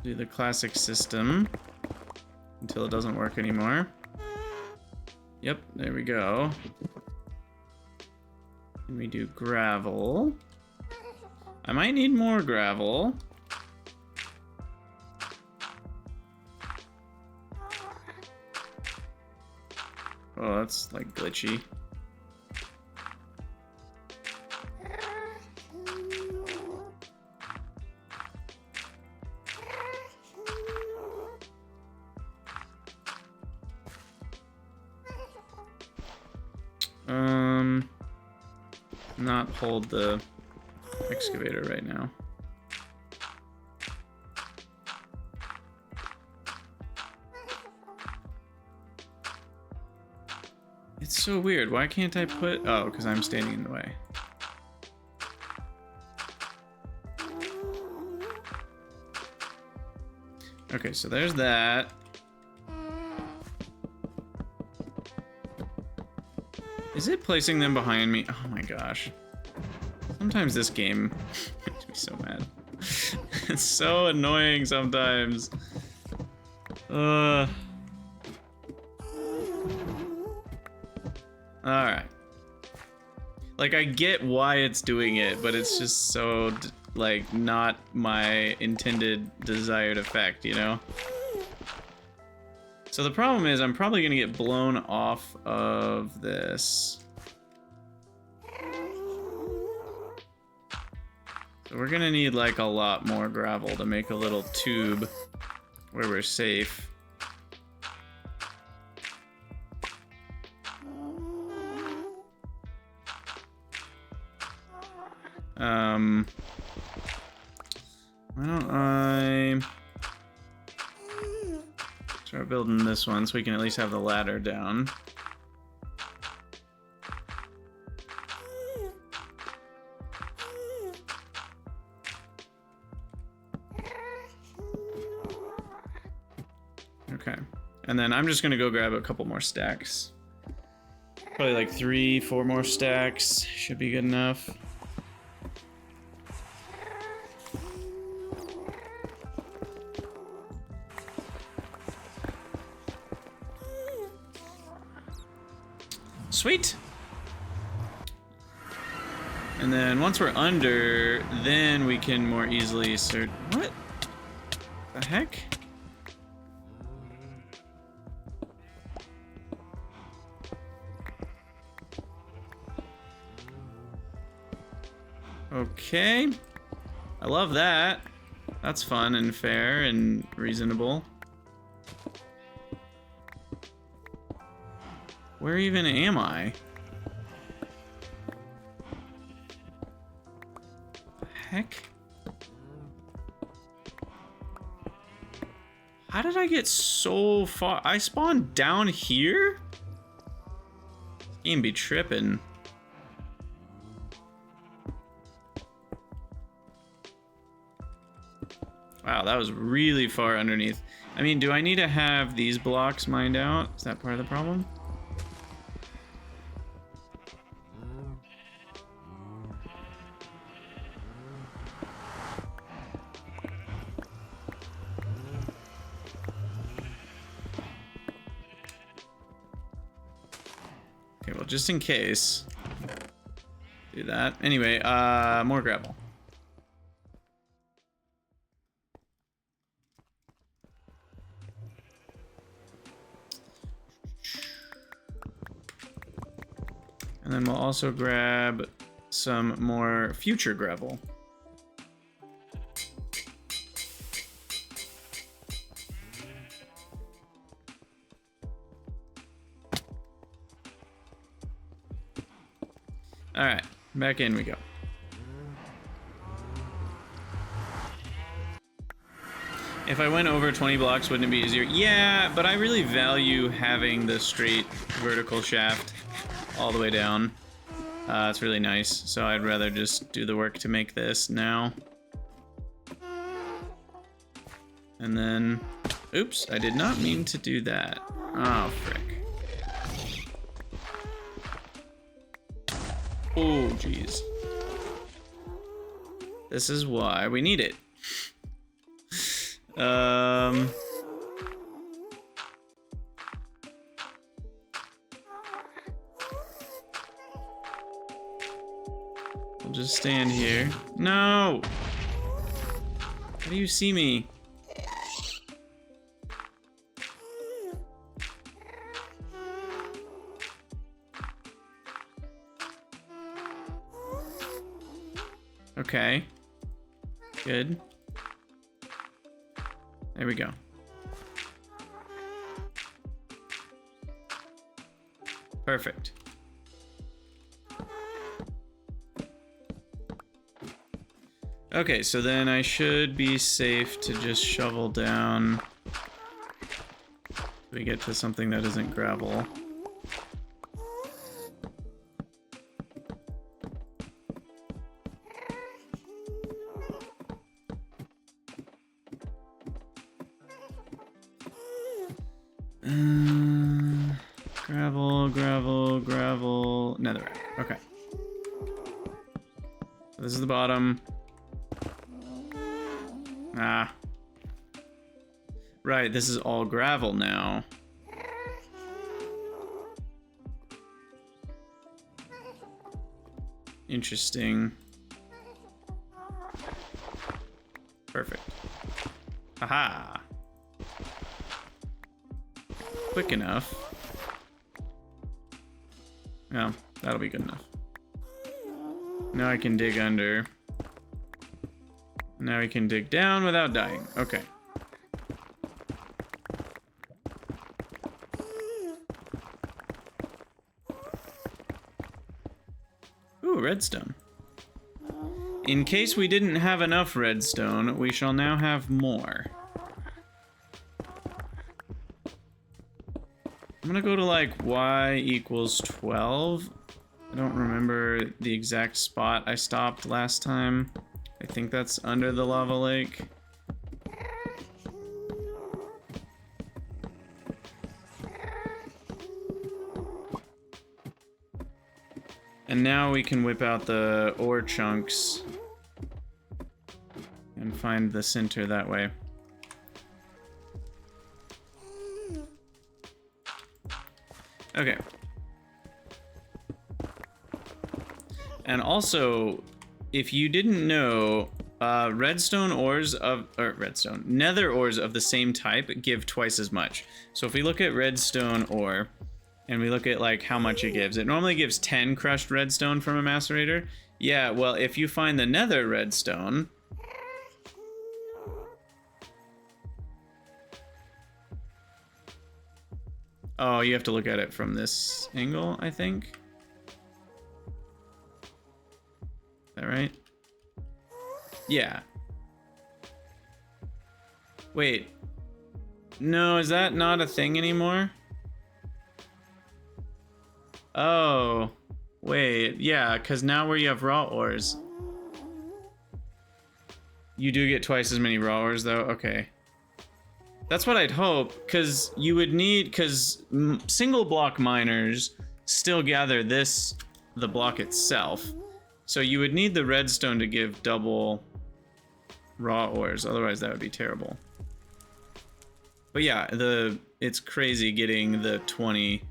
A: do the classic system until it doesn't work anymore. Yep, there we go. And we do gravel. I might need more gravel. Oh, that's like glitchy. not hold the excavator right now. It's so weird. Why can't I put... Oh, because I'm standing in the way. Okay, so there's that. Is it placing them behind me? Oh my gosh. Sometimes this game makes me so mad. It's so annoying sometimes. Alright. Like, I get why it's doing it, but it's just so, like, not my intended desired effect, you know? So the problem is I'm probably gonna get blown off of this. So we're gonna need, like, a lot more gravel to make a little tube where we're safe. Why don't I start building this one so we can at least have the ladder down. Okay, and then I'm just gonna go grab a couple more stacks. Probably like 3-4 more stacks should be good enough. Sweet. And then once we're under, then we can more easily search. What the heck? Okay. I love that. That's fun and fair and reasonable. Where even am I? The heck? How did I get so far? I spawned down here? This game be tripping. Wow, that was really far underneath. I mean, do I need to have these blocks mined out? Is that part of the problem? Okay, well, just in case, do that. Anyway, more gravel. And then we'll also grab some more future gravel. All right, back in we go. If I went over 20 blocks, wouldn't it be easier? Yeah, but I really value having the straight vertical shaft all the way down. It's really nice, so I'd rather just do the work to make this now. And then, oops, I did not mean to do that. Oh, frick. Oh, jeez. This is why we need it. We'll just stand here. No! How do you see me? Okay. Good. There we go. Perfect. Okay, so then I should be safe to just shovel down. We get to something that isn't gravel. Gravel, gravel, gravel, netherrack. Okay. So this is the bottom. Ah. Right, this is all gravel now. Interesting. Perfect. Aha! Quick enough. Yeah, that'll be good enough. Now I can dig under. Now we can dig down without dying. Okay. Ooh, redstone. In case we didn't have enough redstone, we shall now have more. I'm gonna go to like y equals 12. I don't remember the exact spot I stopped last time. I think that's under the lava lake. And now we can whip out the ore chunks and find the center that way. Okay. And also, if you didn't know, redstone ores of, nether ores of the same type give twice as much. So if we look at redstone ore, and we look at like how much it gives, it normally gives 10 crushed redstone from a macerator. Yeah, well, if you find the nether redstone, oh, you have to look at it from this angle, I think. Is that right? Yeah. Wait. No, is that not a thing anymore? Oh. Wait, yeah, because now where you have raw ores, you do get twice as many raw ores, though? Okay. That's what I'd hope, because you would need, because single block miners still gather the block itself. So you would need the redstone to give double raw ores, otherwise that would be terrible. But yeah, it's crazy getting the 20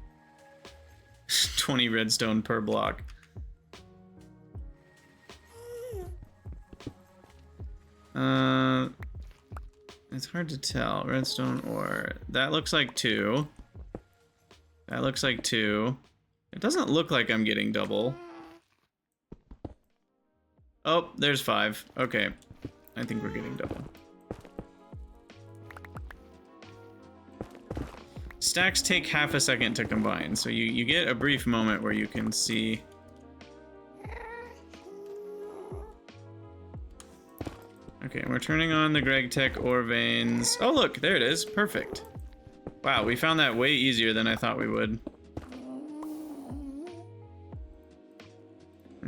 A: redstone per block. It's hard to tell. Redstone ore. That looks like 2. That looks like 2. It doesn't look like I'm getting double. Oh, there's 5. Okay. I think we're getting double. Stacks take half a second to combine, so you get a brief moment where you can see. Okay, we're turning on the Gregtech ore veins. Oh look, there it is. Perfect. Wow, we found that way easier than I thought we would.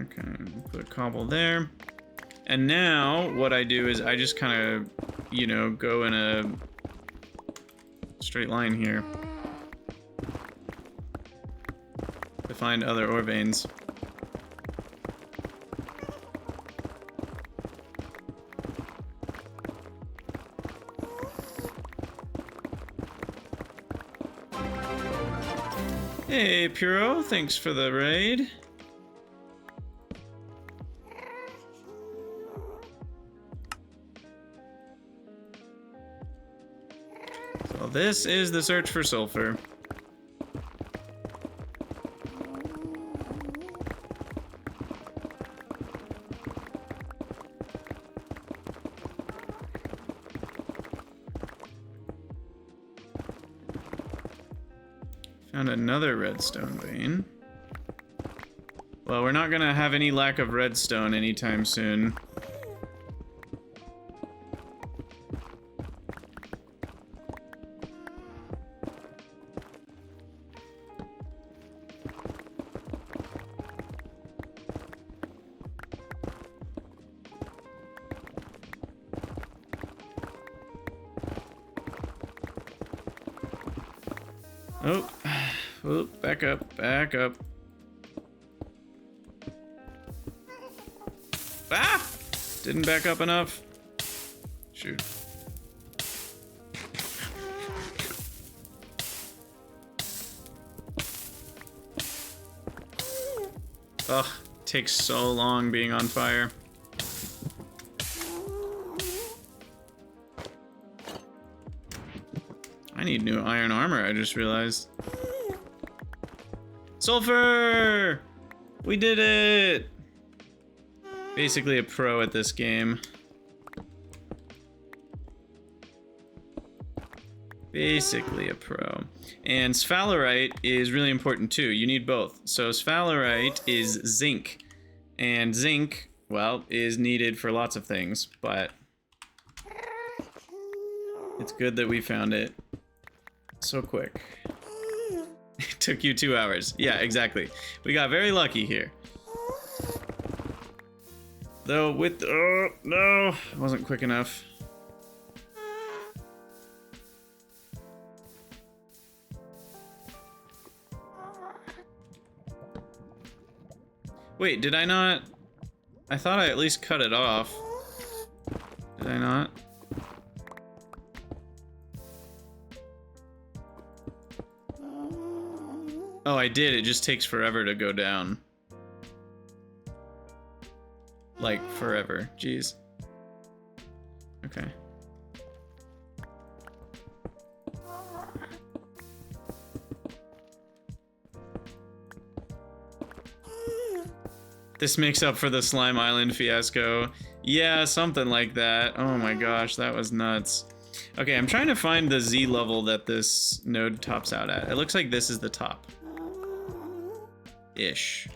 A: Okay, put cobble there. And now what I do is I just kind of, you know, go in a straight line here to find other ore veins. Hey, Puro, thanks for the raid. So this is the search for sulfur. Found another redstone vein. Well, we're not gonna have any lack of redstone anytime soon. Oh, oh, back up, back up. Ah! Didn't back up enough. Shoot. Ugh, takes so long being on fire. I need new iron armor, I just realized. Sulfur! We did it! Basically a pro at this game. Basically a pro. And sphalerite is really important too. You need both. So sphalerite is zinc. And zinc, well, is needed for lots of things, but it's good that we found it so quick. It took you 2 hours. Yeah, exactly. We got very lucky here. Though with, oh, no, it wasn't quick enough. Wait, did I not? I thought I at least cut it off. Did I not? Oh, I did. It just takes forever to go down. Like, forever. Jeez. Okay. This makes up for the Slime Island fiasco. Yeah, something like that. Oh my gosh, that was nuts. Okay, I'm trying to find the Z level that this node tops out at. It looks like this is the top. Ish.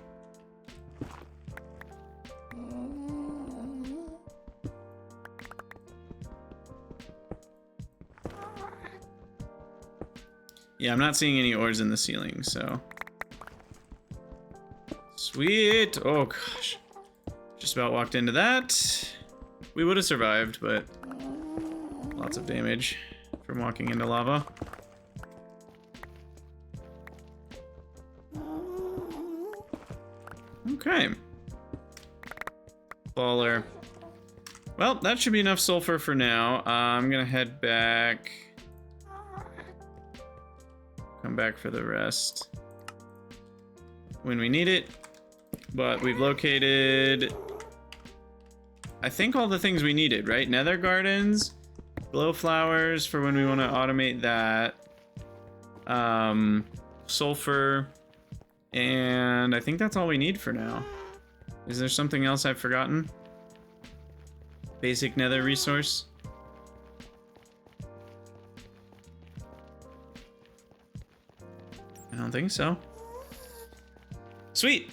A: Yeah, I'm not seeing any ores in the ceiling, so... Sweet! Oh gosh. Just about walked into that. We would have survived, but... lots of damage from walking into lava. Okay. Baller. Well, that should be enough sulfur for now. I'm gonna head back. Come back for the rest when we need it. But we've located, I think, all the things we needed, right? Nether gardens, glow flowers for when we want to automate that, sulfur, and I think that's all we need for now. Is there something else I've forgotten? Basic nether resource? I don't think so. Sweet.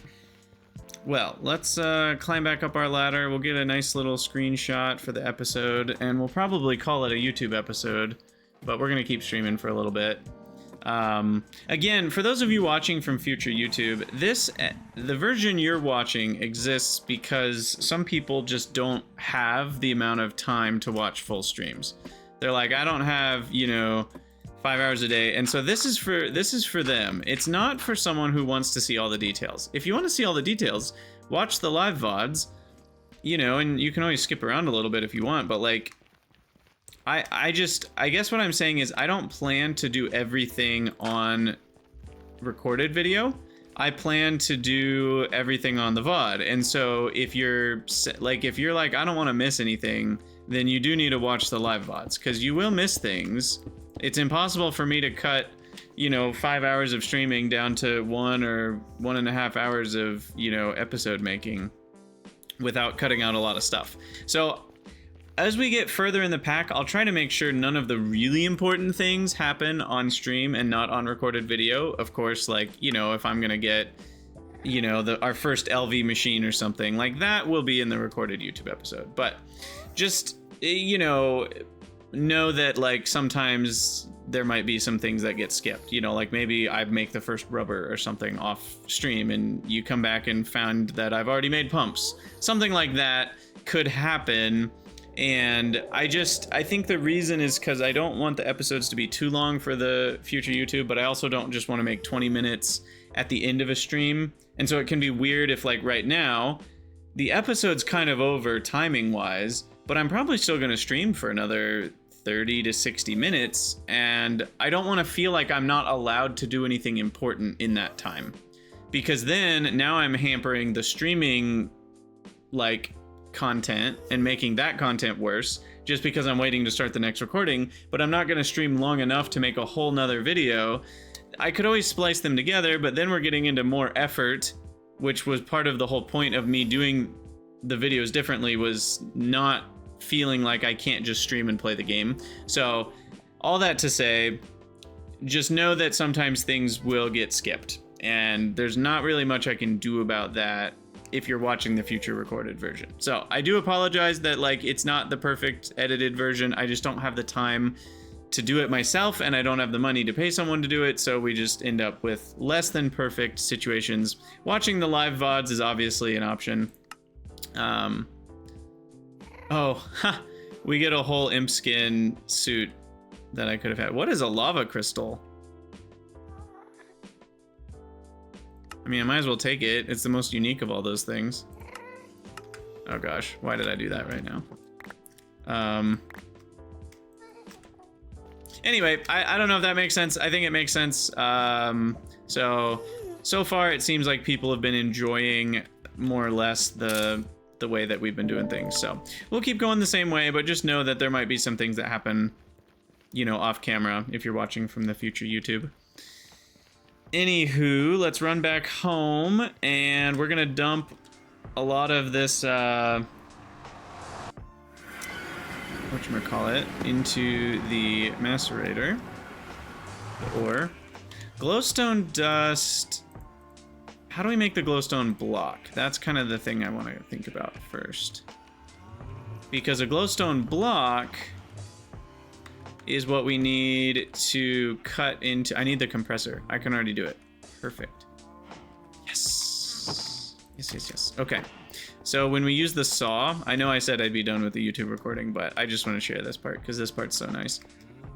A: Well, let's climb back up our ladder. We'll get a nice little screenshot for the episode, and we'll probably call it a YouTube episode, but we're gonna keep streaming for a little bit. Again, for those of you watching from future YouTube, the version you're watching exists because some people just don't have the amount of time to watch full streams. They're like, I don't have, 5 hours a day, and so this is for them. It's not for someone who wants to see all the details. If you want to see all the details, watch the live VODs, and you can always skip around a little bit if you want, but like, I guess what I'm saying is I don't plan to do everything on recorded video. I plan to do everything on the VOD, and so if you're like, I don't want to miss anything, then you do need to watch the live VODs, because you will miss things. It's impossible for me to cut, 5 hours of streaming down to 1 or 1.5 hours of, episode making without cutting out a lot of stuff. So as we get further in the pack, I'll try to make sure none of the really important things happen on stream and not on recorded video. Of course, like, if I'm going to get, our first LV machine or something like that will be in the recorded YouTube episode. But just, know that like sometimes there might be some things that get skipped, like maybe I make the first rubber or something off stream and you come back and found that I've already made pumps. Something like that could happen, And I think the reason is because I don't want the episodes to be too long for the future YouTube, but I also don't just want to make 20 minutes at the end of a stream. And so it can be weird if, like, right now, the episode's kind of over timing-wise, but I'm probably still going to stream for another 30 to 60 minutes, and I don't want to feel like I'm not allowed to do anything important in that time. Because then, now I'm hampering the streaming, like, content and making that content worse just because I'm waiting to start the next recording, but I'm not going to stream long enough to make a whole nother video. I could always splice them together, but then we're getting into more effort, which was part of the whole point of me doing the videos differently, was not feeling like I can't just stream and play the game. So all that to say, just know that sometimes things will get skipped, and there's not really much I can do about that if you're watching the future recorded version. So I do apologize that, like, it's not the perfect edited version. I just don't have the time to do it myself, and I don't have the money to pay someone to do it, so we just end up with less than perfect situations. Watching the live VODs is obviously an option. We get a whole imp skin suit that I could have had. What is a lava crystal? I mean, I might as well take it. It's the most unique of all those things. Oh gosh, why did I do that right now? Anyway, I don't know if that makes sense. I think it makes sense. So far it seems like people have been enjoying more or less the way that we've been doing things. So we'll keep going the same way, but just know that there might be some things that happen, you know, off camera if you're watching from the future YouTube. Anywho, let's run back home, and we're gonna dump a lot of this, whatchamacallit, into the macerator. The ore. Glowstone dust. How do we make the glowstone block? That's kind of the thing I want to think about first. Because a glowstone block is what we need to cut into. I need the compressor. I can already do it. Perfect. Yes. Yes. Okay. So when we use the saw, I know I said I'd be done with the YouTube recording, but I just want to share this part because this part's so nice.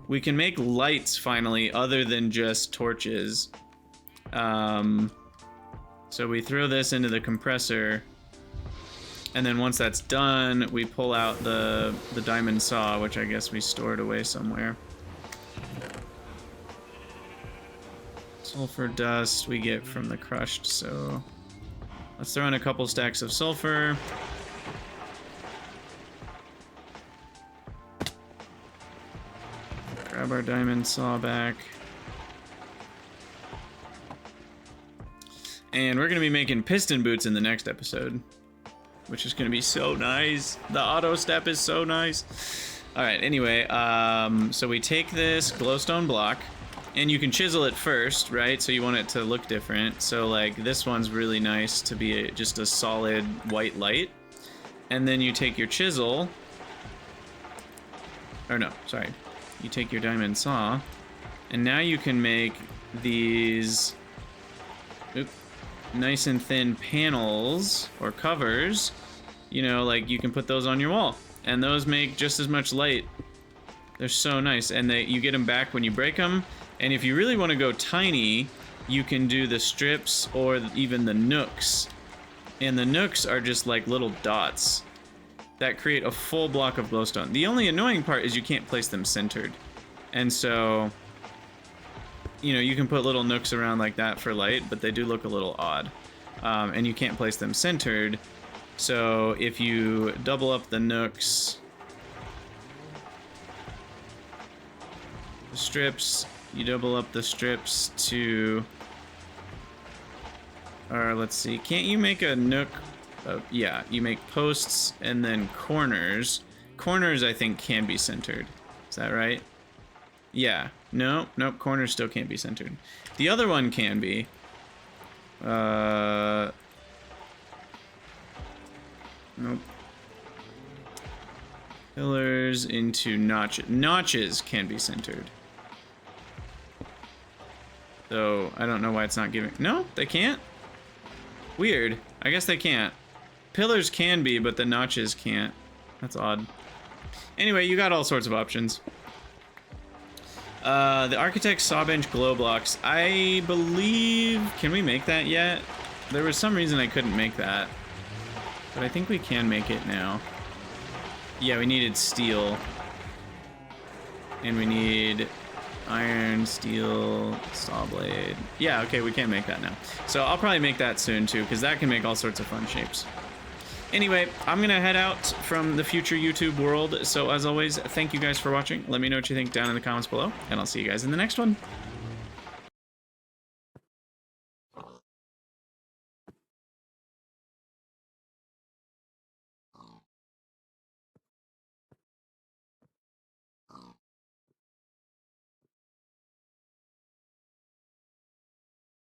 A: We can make lights finally other than just torches. So we throw this into the compressor, and then once that's done, we pull out the diamond saw, which I guess we stored away somewhere. Sulfur dust we get from the crushed, so let's throw in a couple stacks of sulfur. Grab our diamond saw back. And we're going to be making piston boots in the next episode, which is going to be so nice. The auto step is so nice. All right, anyway, so we take this glowstone block, and you can chisel it first, right? So you want it to look different. So, like, this one's really nice to be just a solid white light. And then you take your chisel, or no, sorry. You take your diamond saw, and now you can make these nice and thin panels or covers. You know, like, you can put those on your wall, and those make just as much light. They're so nice, and you get them back when you break them. And if you really want to go tiny, you can do the strips or even the nooks. And the nooks are just like little dots that create a full block of glowstone. The only annoying part is you can't place them centered. And so, you know, you can put little nooks around like that for light, but they do look a little odd. And you can't place them centered. So if you double up the nooks, the strips, you double up the strips to, or let's see, can't you make a nook? Yeah, you make posts and then corners. Corners, I think, can be centered. Is that right? Yeah. Nope, corners still can't be centered. The other one can be. Nope. Pillars into notches. Notches can be centered. So, I don't know why it's not giving... No, they can't? Weird. I guess they can't. Pillars can be, but the notches can't. That's odd. Anyway, you got all sorts of options. The Architect Sawbench glow blocks. I believe... Can we make that yet? There was some reason I couldn't make that. But I think we can make it now. Yeah, we needed steel. And we need iron, steel, saw blade. Yeah, okay, we can make that now. So I'll probably make that soon too, because that can make all sorts of fun shapes. Anyway, I'm gonna head out from the future YouTube world. So as always, thank you guys for watching. Let me know what you think down in the comments below, and I'll see you guys in the next one.